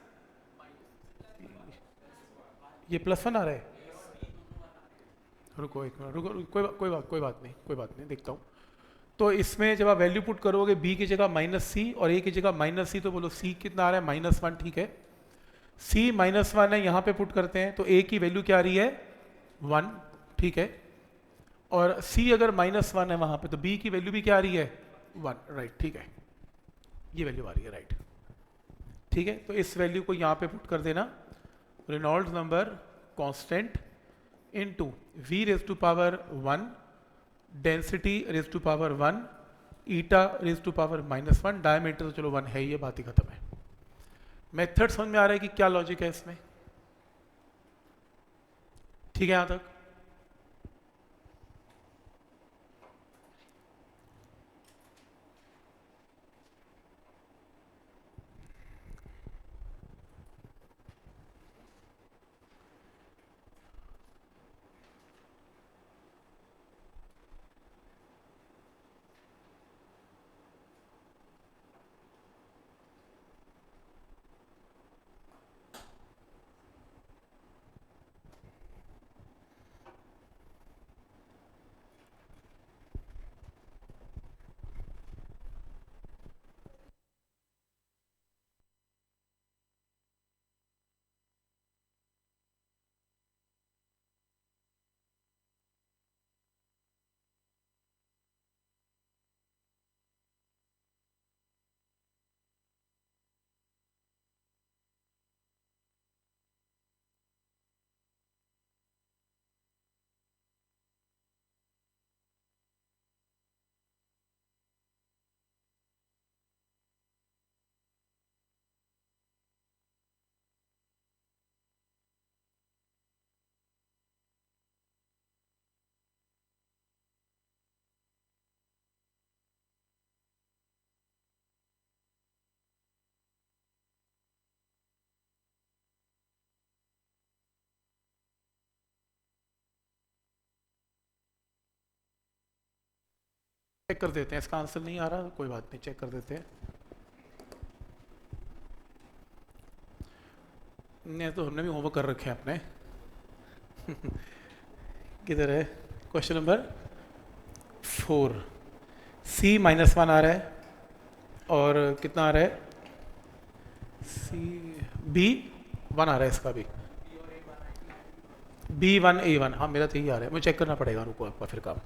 S1: ये +1 आ रहा है। रुको एक मिनट, रुको कोई बात नहीं देखता हूँ। तो इसमें जब आप वैल्यू पुट करोगे b की जगह -c और a की जगह -c, तो बोलो c कितना आ रहा है -1, ठीक है। c -1 है, यहाँ पे पुट करते हैं तो a की वैल्यू क्या आ रही है 1, ठीक है। और c अगर -1 है वहाँ पे तो b की वैल्यू भी क्या आ रही है 1, राइट, ठीक है, ये वैल्यू आ रही है, राइट, ठीक है। तो इस वैल्यू को यहाँ पे पुट कर देना, Reynolds number constant into v raise to power 1, density raise to power 1, eta raise to power -1, diameter तो चलो 1 है, ये बात ही खत्म है। मेथड समझ में आ रहा है कि क्या लॉजिक है इसमें, ठीक है यहां तक। चेक कर देते हैं, इसका आंसर नहीं आ रहा कोई बात नहीं, चेक कर देते हैं। नहीं तो हमने भी होमवर्क कर रखे हैं अपने किधर है क्वेश्चन नंबर 4, c -1 आ रहा है और कितना आ रहा है c, b 1 आ रहा है, इसका भी b1 a1, हाँ मेरा तो यही आ रहा है, मुझे चेक करना पड़ेगा, रुको आपका फिर काम,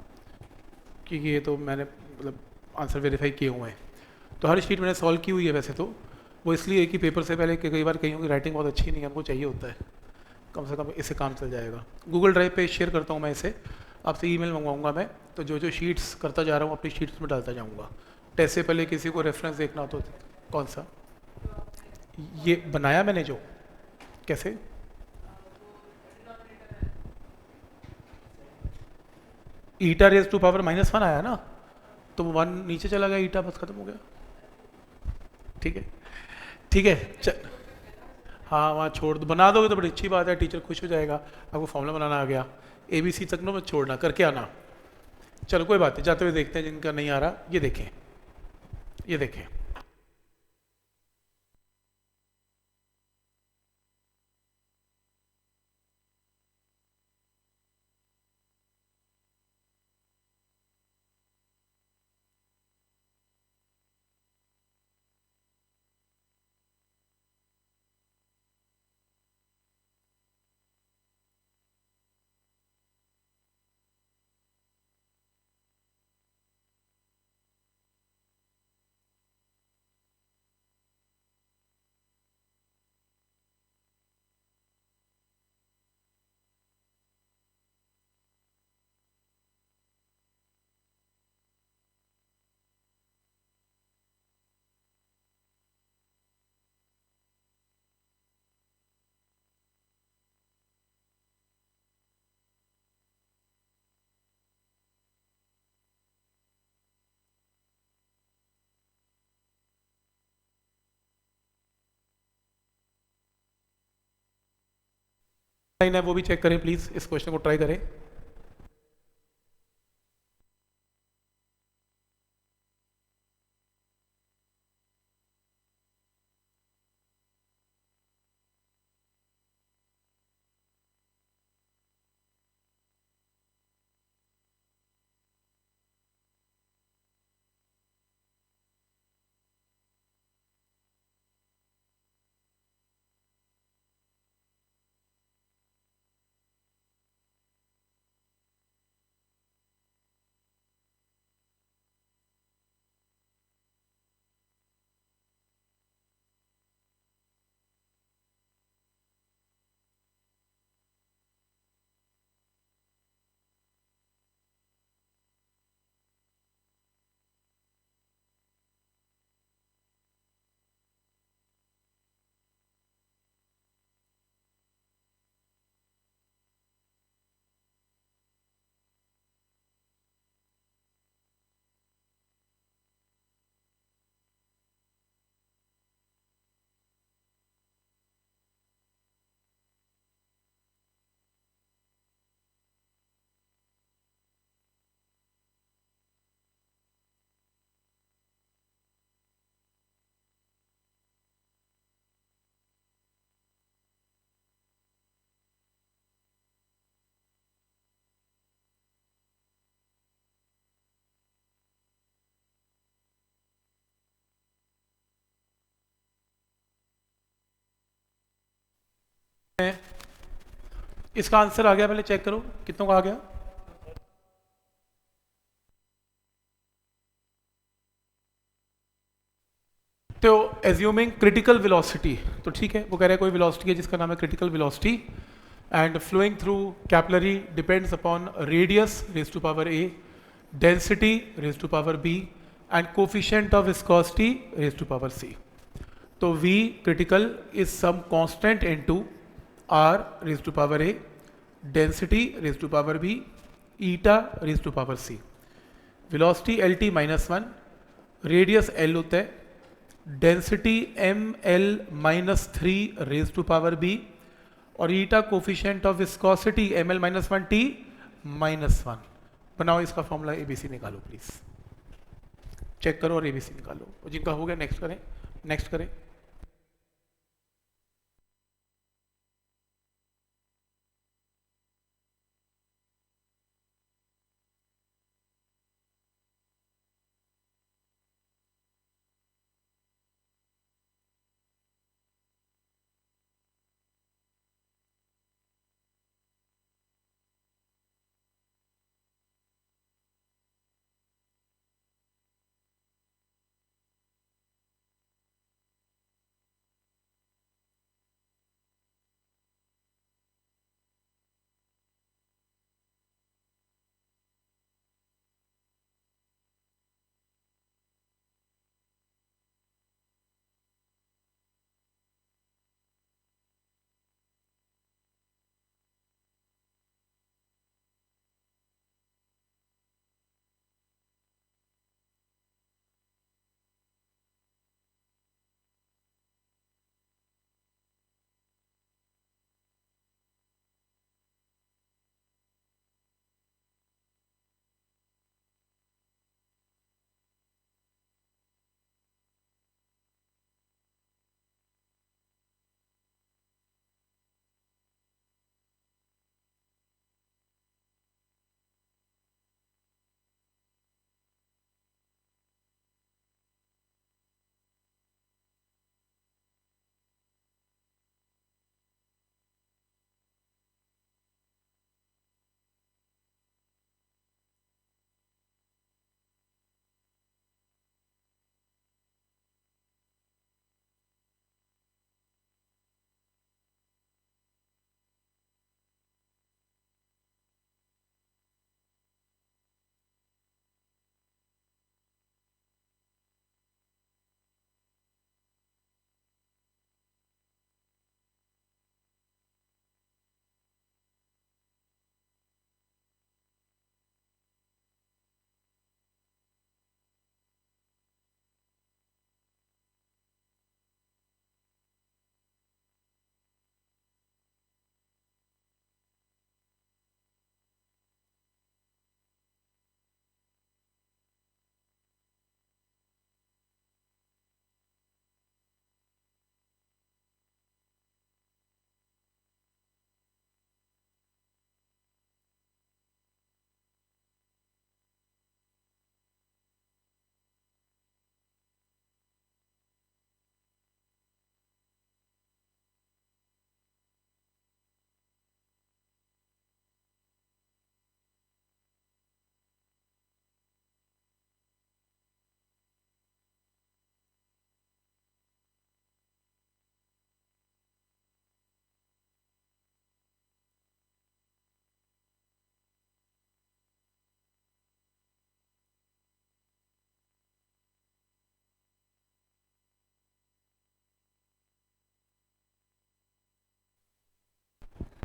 S1: क्योंकि ये तो मैंने मतलब आंसर वेरीफाई किए हुए हैं। तो हर शीट मैंने सॉल्व की हुई है वैसे तो, वो इसलिए कि पेपर से पहले कई बार कहीं की राइटिंग बहुत अच्छी नहीं है, हमको चाहिए होता है, कम से कम इससे काम चल जाएगा। गूगल ड्राइव पे शेयर करता हूँ मैं इसे, आपसे ईमेल मंगवाऊंगा मैं, तो जो जो शीट्स करता जा रहा हूँ अपनी शीट्स में डालता जाऊँगा। टेस्ट से पहले किसी को रेफरेंस देखना हो तो कौन सा, ये बनाया मैंने जो, कैसे ईटा रेज टू पावर -1 आया ना, तो 1 नीचे चला गया, ईटा बस खत्म हो गया, ठीक है, ठीक है हाँ वहाँ छोड़ दो, बना दोगे तो बड़ी अच्छी बात है, टीचर खुश हो जाएगा, आपको फॉर्मूला बनाना आ गया, ABC तक नो मत छोड़ना, करके आना। चलो कोई बात नहीं, जाते हुए देखते हैं जिनका नहीं आ रहा, ये देखें, ये देखें, लाइन है वो भी चेक करें प्लीज, इस क्वेश्चन को ट्राई करें। इसका आंसर आ गया, पहले चेक करो कितनों का आ गया। तो एज्यूमिंग क्रिटिकल वेलोसिटी, तो ठीक है, वो कह रहे हैं कोई वेलोसिटी है जिसका नाम है critical velocity and flowing through capillary depends upon radius raise to power A, density raise to power B and coefficient of viscosity raise to power C. तो V critical is some constant into R raised to power A, density raised to power B, eta raised to power C, velocity LT minus 1, radius L होता है, density ML minus 3 raised to power B और eta coefficient of viscosity ML minus 1 T minus 1। बनाओ इसका फॉर्मूला ABC निकालो प्लीज, चेक करो और ABC निकालो, जिनका हो गया नेक्स्ट करें, नेक्स्ट करें।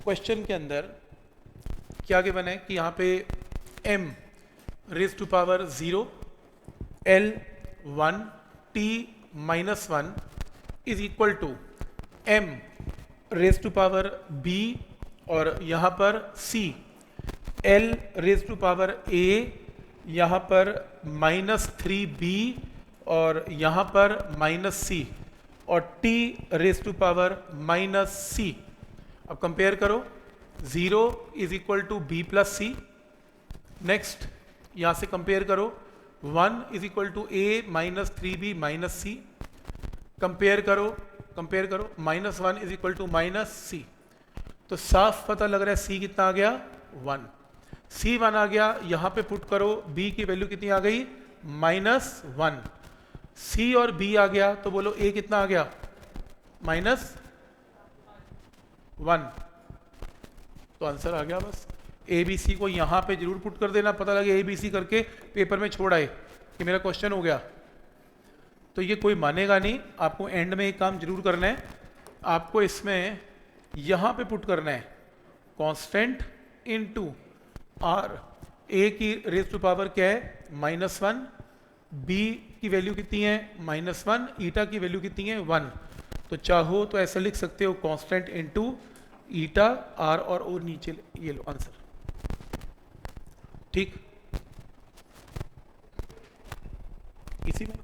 S1: क्वेश्चन के अंदर क्या गिवन है कि यहाँ पे m raise to power 0 l 1 t minus 1 is equal to m raise to power b और यहाँ पर c l raise to power a यहाँ पर -3b और यहाँ पर -c और t raise to power -c। अब कंपेयर करो, 0 is equal to b plus C. Next यहाँ से कंपेयर करो, 1 is equal to a minus 3b minus C. Compare करो -1 is equal to minus C. तो साफ पता लग रहा है c कितना आ गया 1, c1 आ गया। यहाँ पे पुट करो b की वैल्यू कितनी आ गई -1, c और b आ गया तो बोलो a कितना आ गया -1। तो आंसर आ गया बस। ए बी सी को यहाँ पे जरूर पुट कर देना, पता लगे ए बी सी करके पेपर में छोड़ आए कि मेरा क्वेश्चन हो गया, तो ये कोई मानेगा नहीं। आपको एंड में एक काम जरूर करना है, आपको इसमें यहाँ पे पुट करना है कांस्टेंट इनटू आर। ए की रेज टू पावर क्या है -1, बी की वैल्यू कितनी है -1, ईटा की वैल्यू कितनी है 1। तो चाहो तो ऐसा लिख सकते हो कांस्टेंट इनटू ईटा आर और नीचे ये लो आंसर। ठीक, इसी में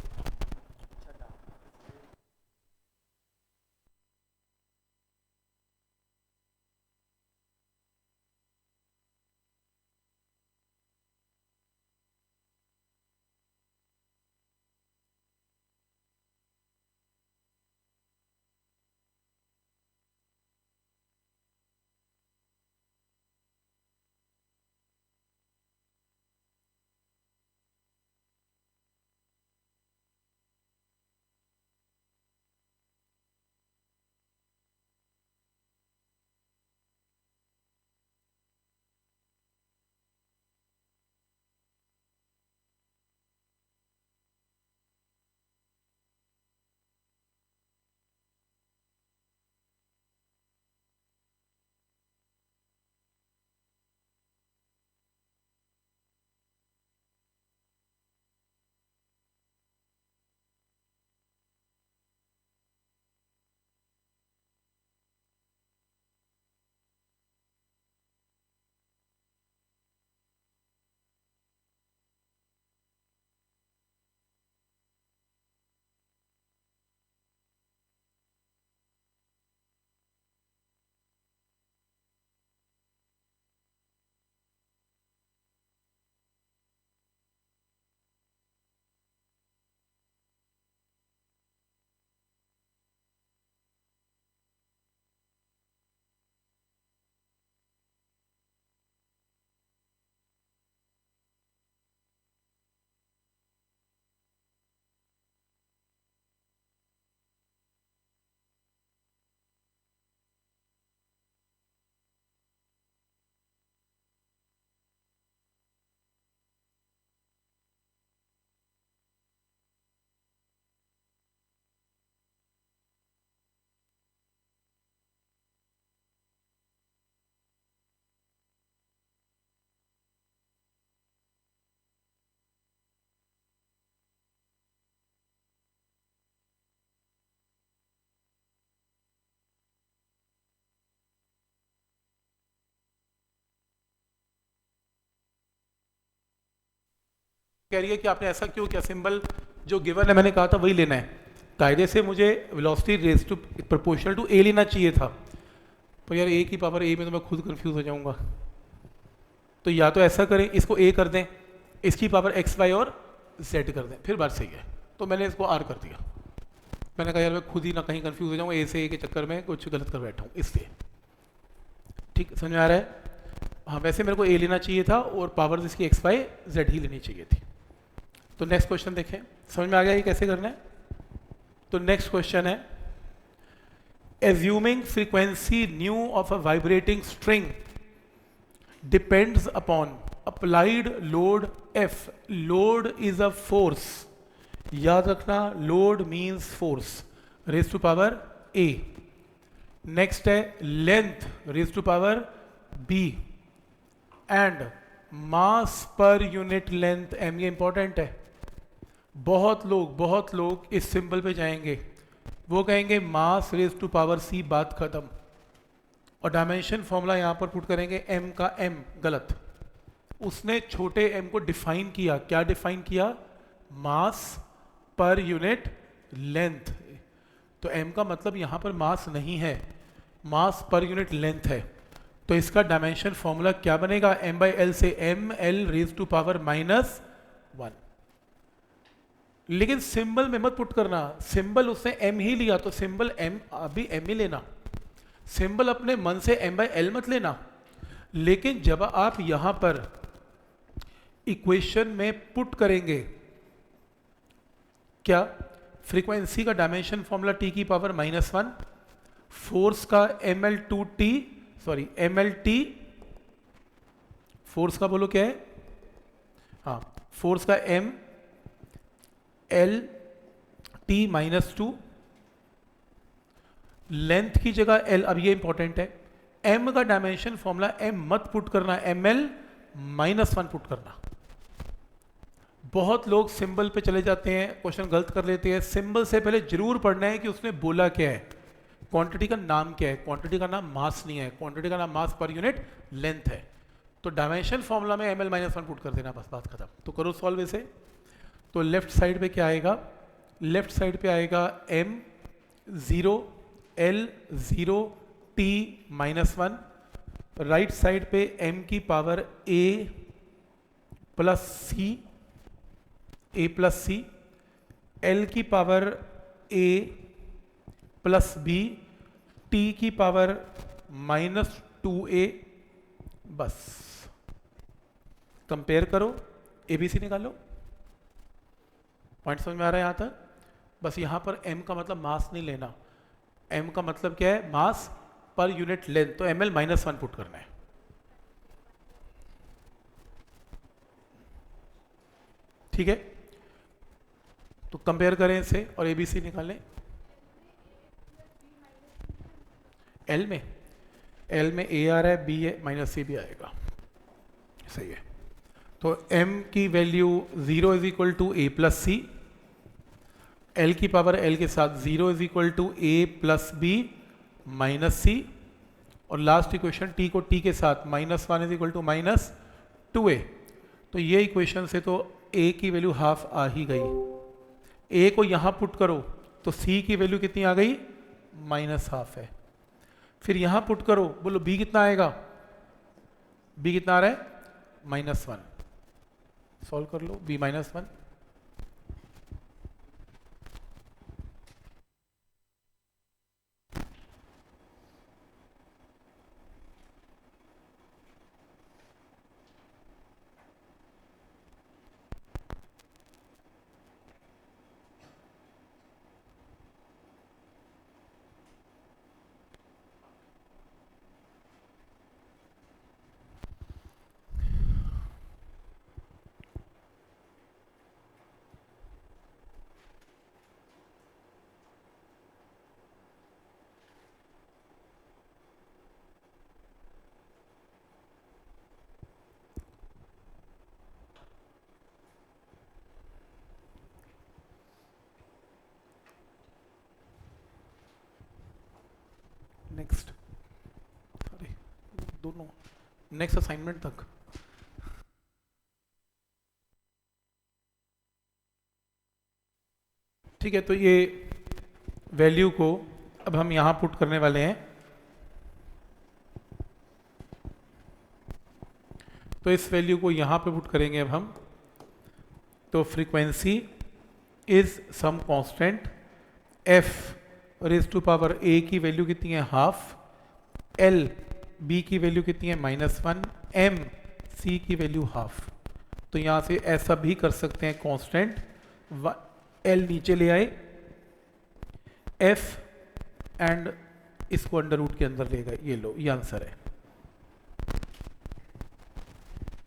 S1: कह रही है कि आपने ऐसा क्यों किया, सिंबल जो गिवन है मैंने कहा था वही लेना है। कायदे से मुझे velocity raise to proportional to A लेना चाहिए था, तो यार ए की पावर ए में तो मैं खुद कंफ्यूज हो जाऊंगा। तो या तो ऐसा करें, इसको ए कर दें, इसकी पावर एक्स वाई और जेड कर दें, फिर बात सही है। तो मैंने इसको आर कर दिया। मैंने कहा यार मैं खुद ही ना कहीं कंफ्यूज हो जाऊँ, ए से ए के चक्कर में कुछ गलत कर बैठा हूँ इसलिए। ठीक समझ में आ रहा है? हाँ, वैसे मेरे को ए लेना चाहिए था और पावर इसकी एक्स वाई जेड ही लेनी चाहिए थी। तो नेक्स्ट क्वेश्चन देखें, समझ में आ गया ये कैसे करना है? तो नेक्स्ट क्वेश्चन है, assuming frequency nu of a vibrating string depends upon applied load F. Load is a force, याद रखना load means force, raise to power A. Next है length raise to power B and mass per unit length M. ये इंपॉर्टेंट है। बहुत लोग इस सिंबल पे जाएंगे, वो कहेंगे mass raise to power C, बात खत्म, और डायमेंशन फॉर्मूला यहां पर पुट करेंगे एम का एम। गलत। उसने छोटे एम को डिफाइन किया। क्या डिफाइन किया? मास पर यूनिट लेंथ। तो एम का मतलब यहां पर मास नहीं है, मास पर यूनिट लेंथ है। तो इसका डायमेंशन फॉर्मूला क्या बनेगा? एम बाई एल से M L raise to power -1। लेकिन सिंबल में मत पुट करना, सिंबल उसने एम ही लिया तो सिंबल एम अभी एम ही लेना। सिंबल अपने मन से एम बाई एल मत लेना। लेकिन जब आप यहां पर इक्वेशन में पुट करेंगे क्या? फ्रीक्वेंसी का डायमेंशन फॉर्मूला टी की पावर -1, फोर्स का ml2t, सॉरी mlt, फोर्स का बोलो क्या है? हाँ, फोर्स का m l t -2, लेंथ की जगह l। अब ये इंपॉर्टेंट है, m का डायमेंशन फॉर्मूला m मत पुट करना, ml -1 पुट करना। बहुत लोग सिंबल पे चले जाते हैं, क्वेश्चन गलत कर लेते हैं। सिंबल से पहले जरूर पढ़ना है कि उसने बोला क्या है, क्वांटिटी का नाम क्या है। क्वांटिटी का नाम मास नहीं है, क्वांटिटी का नाम मास पर यूनिट लेंथ है। तो डायमेंशन फॉर्मूला में ml -1 पुट कर देना, बस बात खत्म। तो करो सॉल्व इसे। तो लेफ्ट साइड पे क्या आएगा? लेफ्ट साइड पे आएगा m 0 l 0 t -1। Right side पे m की power a plus C, a plus C, l की power a plus b, t की पावर -2a। बस कंपेयर करो, abc निकालो। पॉइंट समझ में आ रहा है यहां तक? बस यहां पर m का मतलब मास नहीं लेना। m का मतलब क्या है? मास पर यूनिट लेंथ। तो ml -1 पुट करना है। ठीक है, तो कंपेयर करें इसे और एबीसी निकालें। एल में ए आ रहा है, बी है, माइनस सी भी आएगा। सही है। तो m की value 0 is equal to A plus C, l की पावर l के साथ 0 is equal to a plus B minus C, और लास्ट इक्वेशन t को t के साथ -1 इज इक्वल टू -2a। तो ये इक्वेशन से तो a की वैल्यू हाफ आ ही गई। a को यहां पुट करो तो c की वैल्यू कितनी आ गई? -1/2 है। फिर यहां पुट करो, बोलो b कितना आएगा? b कितना आ रहा है? -1। सॉल्व कर लो, b -1। नेक्स्ट, अरे दोनों नेक्स्ट असाइनमेंट तक। ठीक है, तो ये वैल्यू को अब हम यहां पुट करने वाले हैं। तो इस वैल्यू को यहां पे पुट करेंगे अब हम। तो frequency is some constant, F raise to power a की वैल्यू कितनी है? हाफ, l b की वैल्यू कितनी है? -1, m c की वैल्यू हाफ। तो यहां से ऐसा भी कर सकते हैं, कांस्टेंट l नीचे ले आए, f एंड इसको अंडर रूट के अंदर ले गए। ये लो, ये आंसर है।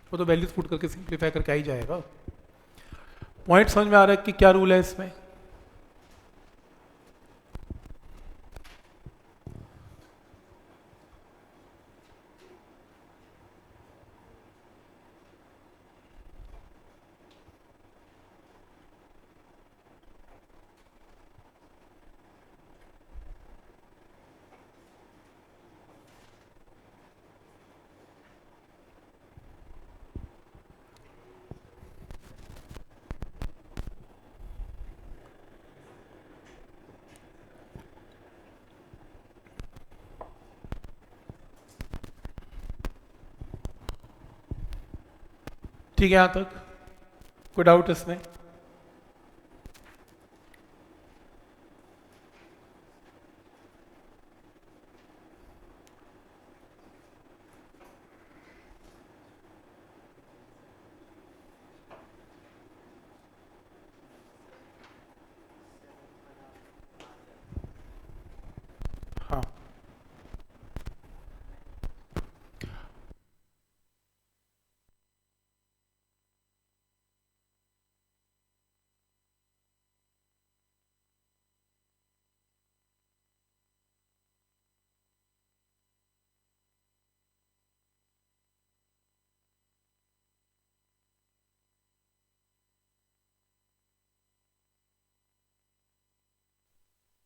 S1: वो तो वैल्यूज पुट करके सिंप्लीफाई करके आ ही जाएगा। पॉइंट समझ में आ रहा है कि क्या रूल है इसमें? ठीक है, यहाँ तक कोई डाउट इसमें? हाँ,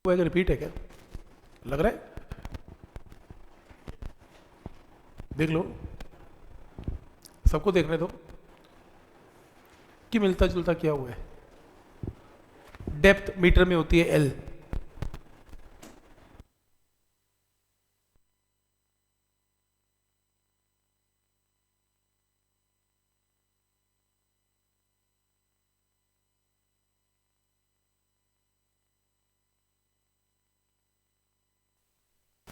S1: वो एक रिपीट है क्या लग रहा है? देख लो, सबको देखने दो कि मिलता जुलता क्या हुआ है। डेप्थ मीटर में होती है एल।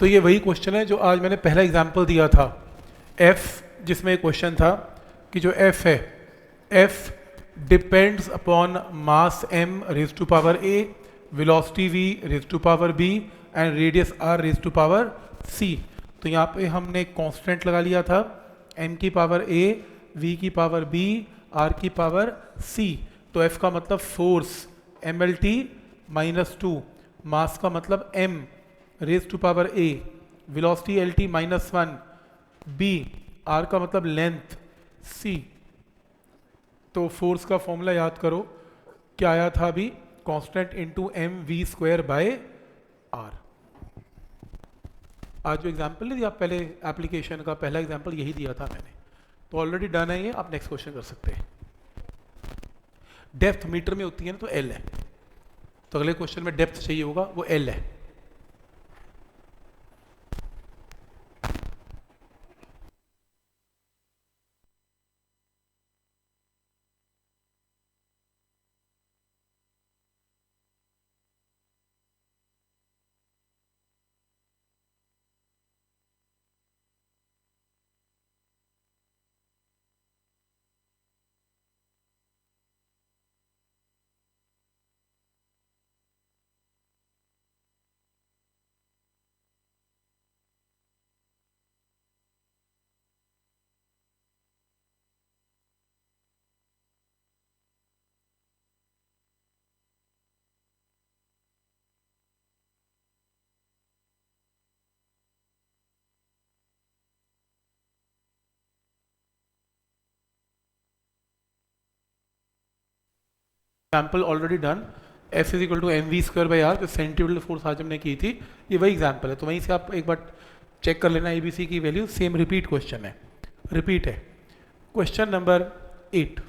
S1: तो ये वही क्वेश्चन है जो आज मैंने पहला एग्जाम्पल दिया था, एफ, जिसमें क्वेश्चन था कि जो एफ है, F depends upon mass M raise to power A, velocity V raise to power B and radius R raise to power C. तो यहाँ पे हमने कांस्टेंट लगा लिया था, एम की पावर ए, वी की पावर बी, आर की पावर सी। तो एफ का मतलब force M L T -2, mass का मतलब M raise to power A, velocity L T -1, B, R का मतलब लेंथ सी। तो फोर्स का फॉर्मूला याद करो, क्या आया था अभी? Constant into M V square by R. आज जो एग्जाम्पल नहीं दिया पहले, एप्लीकेशन का पहला एग्जाम्पल यही दिया था मैंने, तो ऑलरेडी डन है ये। आप नेक्स्ट क्वेश्चन कर सकते हैं। डेप्थ मीटर में होती है ना, तो एल है, तो अगले क्वेश्चन में डेप्थ चाहिए होगा, वो एल है। Example already done, F is equal to M V square by R, जो सेंट्रीफ्यूगल फोर्स आज हमने की थी, ये वही एग्जाम्पल है। तो वहीं से आप एक बार चेक कर लेना, एबीसी की वैल्यू सेम रिपीट क्वेश्चन है, रिपीट है। Question number 8,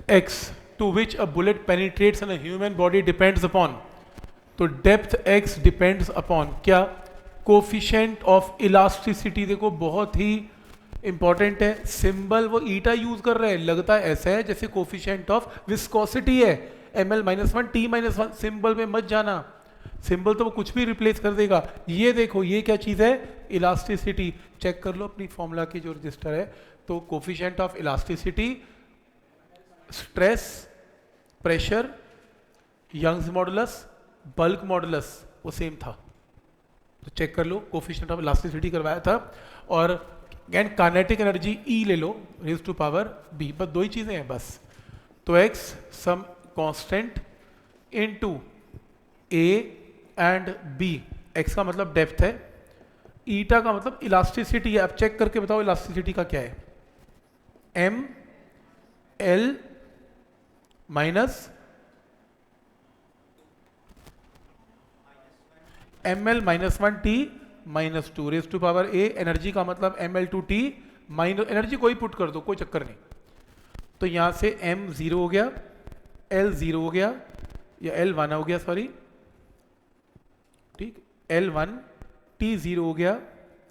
S1: x to which a bullet penetrates in a human body depends upon। तो डेप्थ x डिपेंड्स अपॉन क्या? Coefficient of elasticity. देखो बहुत ही इंपॉर्टेंट है, सिंबल वो ईटा यूज कर रहे हैं, लगता है ऐसा है जैसे कोफिशिएंट ऑफ विस्कोसिटी है, ml -1 t -1। सिंबल में मत जाना, सिंबल तो वो कुछ भी रिप्लेस कर देगा। ये देखो ये क्या चीज है? इलास्टिसिटी। चेक कर लो अपनी फॉर्मूला की जो रजिस्टर है, तो coefficient of elasticity, stress, pressure, Young's modulus, bulk modulus, वो सेम था। तो चेक कर लो, कोफिशिएंट ऑफ इलास्टिसिटी करवाया था। और अगेन काइनेटिक एनर्जी ई ले लो रेज टू पावर बी, बस दो ही चीजें हैं बस। तो X some constant into A and B, X का मतलब डेप्थ है, ईटा का मतलब इलास्टिसिटी है। अब चेक करके बताओ इलास्टिसिटी का क्या है? M L minus M L -1 T -2 raise to power A. Energy का मतलब M L two T minus energy कोई पुट कर दो, कोई चक्कर नहीं। तो यहाँ से m 0 हो गया, L 0 हो गया, या L 1 हो गया, सॉरी, ठीक, L 1 T 0 हो गया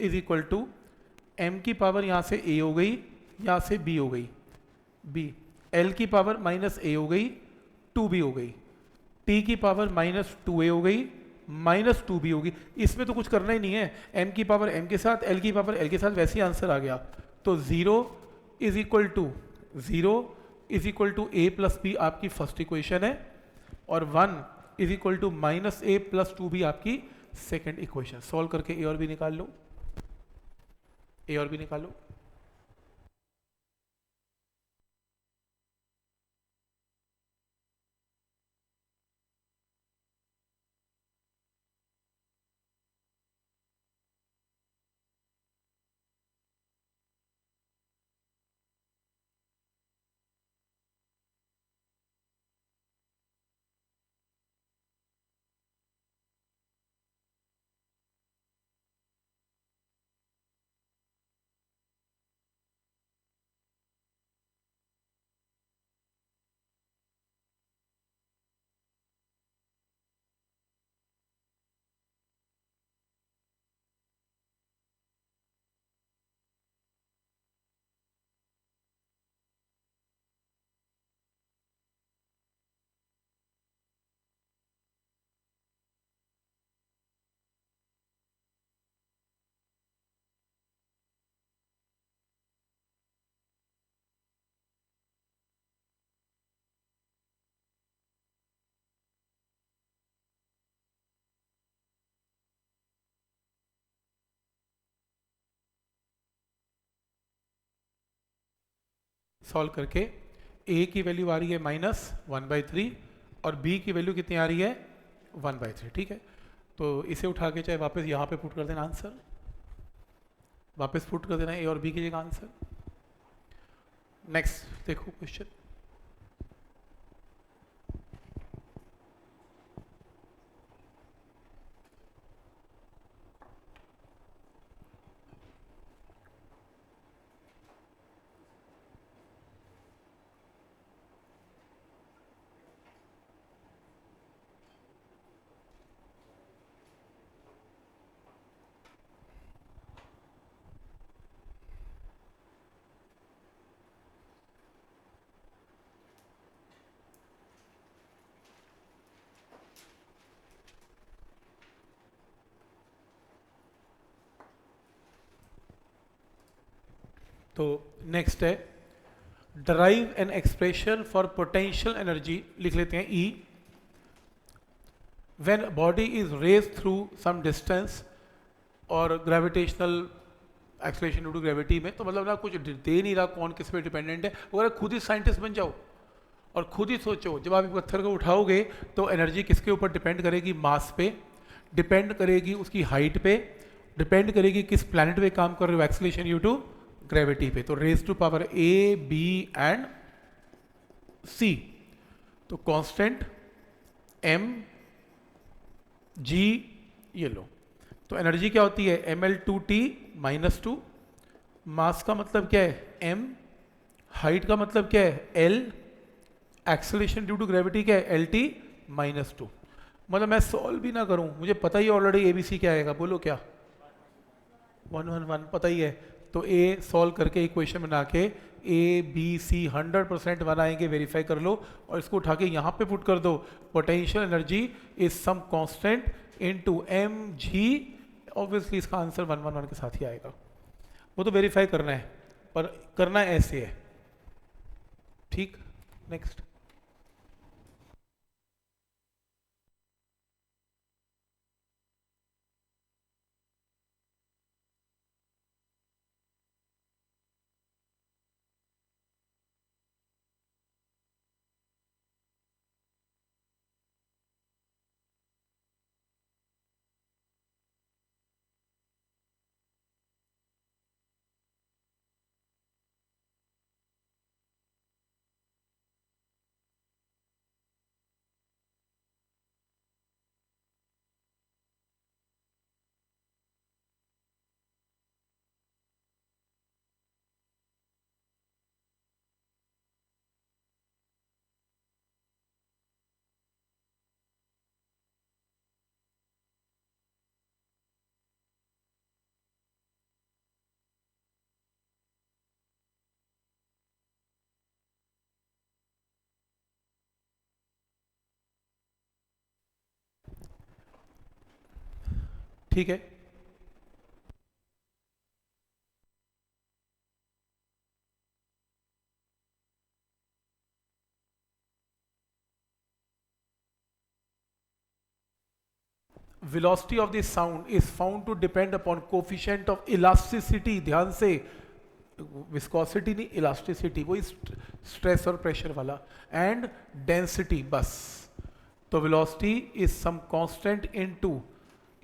S1: इज इक्वल टू m की पावर यहाँ से a हो गई, यहाँ से b हो गई, b, L की पावर माइनस a हो गई, 2b हो गई, t की पावर माइनस 2a हो गई, माइनस 2b होगी। इसमें तो कुछ करना ही नहीं है, m की पावर m के साथ, l की पावर l के साथ, वैसे ही आंसर आ गया। तो 0 is equal to 0 is equal to a plus b आपकी फर्स्ट इक्वेशन है, और 1 is equal to minus a plus 2b आपकी सेकेंड इक्वेशन। सॉल्व करके a और b निकाल लो, a और b निकालो। सॉल्व करके a की वैल्यू आ रही है -1/3 और b की वैल्यू कितनी आ रही है 1/3, ठीक है। तो इसे उठा के चाहे वापस यहाँ पे पुट कर देना आंसर, वापस पुट कर देना a और b की जगह आंसर। नेक्स्ट देखो क्वेश्चन, तो नेक्स्ट है derive an expression for potential energy, लिख लेते हैं E, when body is raise through some distance और gravitational acceleration due to gravity में। तो मतलब ना कुछ दे नहीं रहा, कौन किस पे डिपेंडेंट है, अगर खुद ही साइंटिस्ट बन जाओ और खुद ही सोचो जब आप एक पत्थर को उठाओगे तो एनर्जी किसके ऊपर डिपेंड करेगी, मास पे डिपेंड करेगी, उसकी हाइट पे डिपेंड करेगी, किस प्लैनेट पे काम कर रहे हो, एक्सलेशन ड्यू टू ग्रेविटी पे। तो raise to power A B and C, तो कांस्टेंट एम जी, ये लो। तो एनर्जी क्या होती है ml2t -2, मास का मतलब क्या है m, हाइट का मतलब क्या है l, acceleration due to gravity क्या है lt -2। मतलब मैं सॉल्व भी ना करूं, मुझे पता ही ऑलरेडी ABC क्या आएगा, बोलो क्या 1 1 1 पता ही है। तो A सॉल्व करके इक्वेशन बना के ABC 100% 1 आएंगे, वेरीफाई कर लो और इसको उठा के यहाँ पे पुट कर दो, potential energy is some constant into mg, obviously इसका आंसर 1 1 1 के साथ ही आएगा। वो तो वेरीफाई करना है, पर करना ऐसे है, ठीक। नेक्स्ट, ठीक है। velocity of the sound is found to depend upon coefficient of elasticity, ध्यान से विस्कोसिटी नहीं इलास्टिसिटी, वही स्ट्रेस और प्रेशर वाला, एंड डेंसिटी बस। तो velocity is some constant into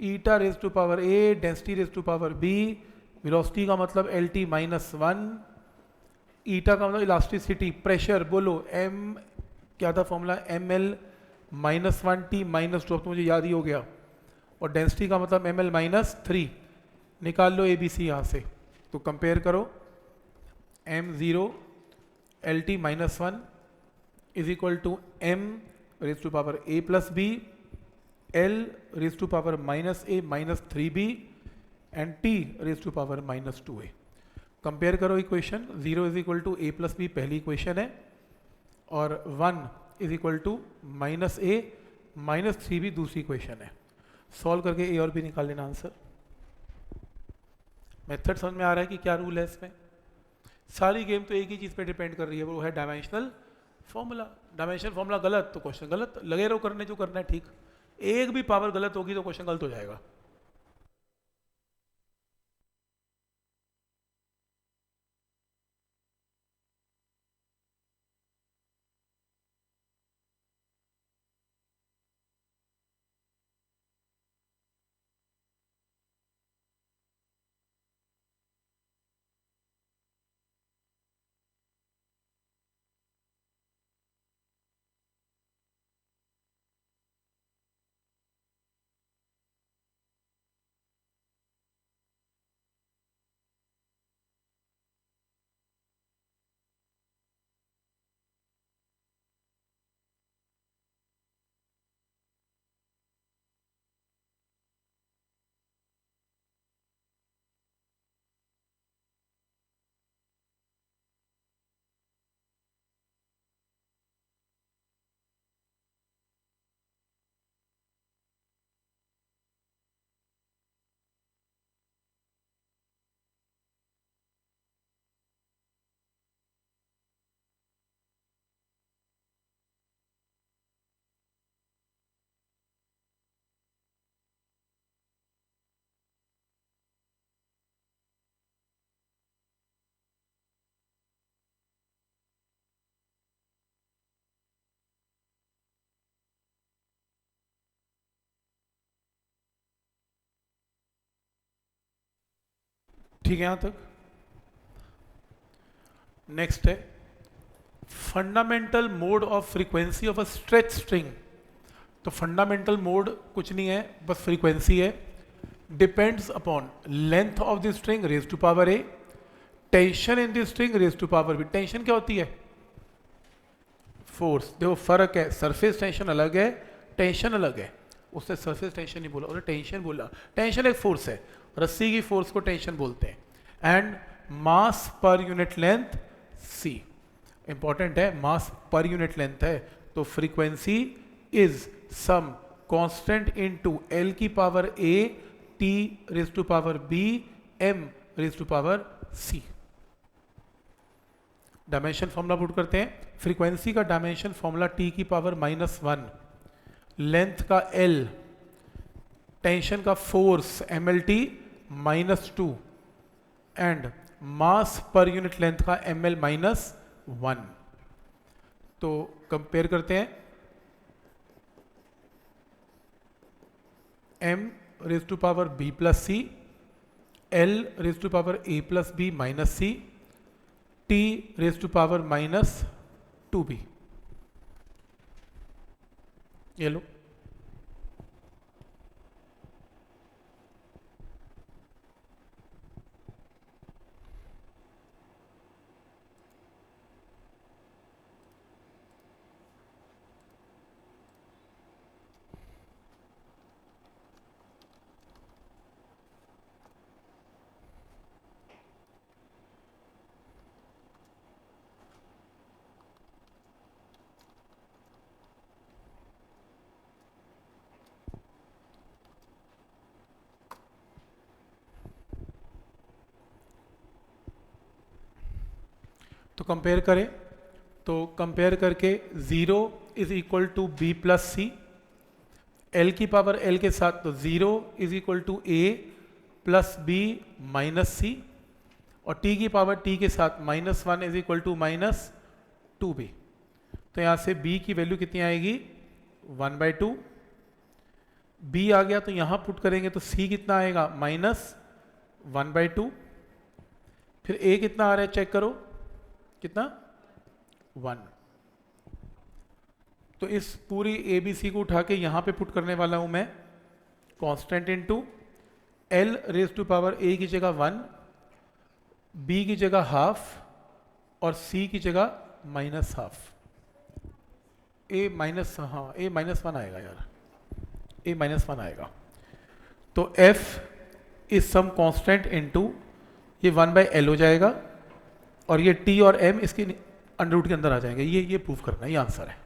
S1: eta raise to power A density raise to power b. Velocity का मतलब L T minus one, eta का मतलब इलास्टिसिटी, प्रेशर बोलो एम क्या था formula, M L minus one T minus two, अब तो मुझे याद ही हो गया, और डेंसिटी का मतलब एम एल माइनस थ्री। निकाल लो ए बी सी यहाँ से, तो कंपेयर करो M zero L T minus one is equal to M raise to power A plus B, L raise to power minus A minus three B, and T raise to power minus two A. Compare करो equation, zero is equal to A plus B पहली इक्वेशन है, और one is equal to minus A minus three B दूसरी इक्वेशन है। सॉल्व करके ए और बी निकाल लेना आंसर। मेथड समझ में आ रहा है कि क्या रूल है इसमें? सारी गेम तो एक ही चीज़ पे डिपेंड कर रही है, वो है डायमेंशनल फॉर्मूला। डायमेंशनल फॉर्मूला गलत तो क्वेश्चन गलत, लगे रहो करने जो करना है ठीक, एक भी पावर गलत होगी तो क्वेश्चन गलत हो जाएगा। ठीक है यहाँ तक। नेक्स्ट है fundamental mode of frequency of a stretch string. तो फंडामेंटल मोड कुछ नहीं है, बस फ्रीक्वेंसी है। Depends upon length of the string raise to power a, tension in the string raise to power b. Tension क्या होती है? फोर्स। देखो फर्क है, सरफेस टेंशन अलग है, टेंशन अलग है। उससे सरफेस टेंशन नहीं बोला, उसने टेंशन बोला। टेंशन एक फोर्स है, रस्सी की फोर्स को टेंशन बोलते हैं। And mass per unit length C, important है, मास पर यूनिट लेंथ है। तो frequency is some constant into L की power A T raise to power B M raise to power C. Dimension formula put करते हैं। फ्रीक्वेंसी का डायमेंशन फॉर्मूला टी की पावर माइनस वन, लेंथ का एल, टेंशन का force M L T minus two, and mass per unit length का एम एल माइनस वन। तो कंपेयर करते हैं, M raise to power B plus C, L raise to power A plus B minus C, T raise to power minus two B. ये लो, तो कंपेयर करें, तो कंपेयर करके 0 is equal to B plus C, L की पावर एल के साथ, तो 0 is equal to A plus B minus C, और टी की पावर टी के साथ -1 इज इक्वल टू -2b। तो यहाँ से b की वैल्यू कितनी आएगी 1/2। b आ गया तो यहाँ पुट करेंगे तो c कितना आएगा -1/2। फिर a कितना आ रहा है चेक करो, कितना 1। तो इस पूरी ए बी सी को उठा के यहाँ पे पुट करने वाला हूँ मैं, constant into l raise to power a की जगह 1, b की जगह हाफ और c की जगह -12। a -1 आएगा यार, a -1 आएगा। तो f is some constant into ये 1/l हो जाएगा, और ये t और m इसके अंडर रूट के अंदर आ जाएंगे। ये प्रूफ करना है, ये आंसर है।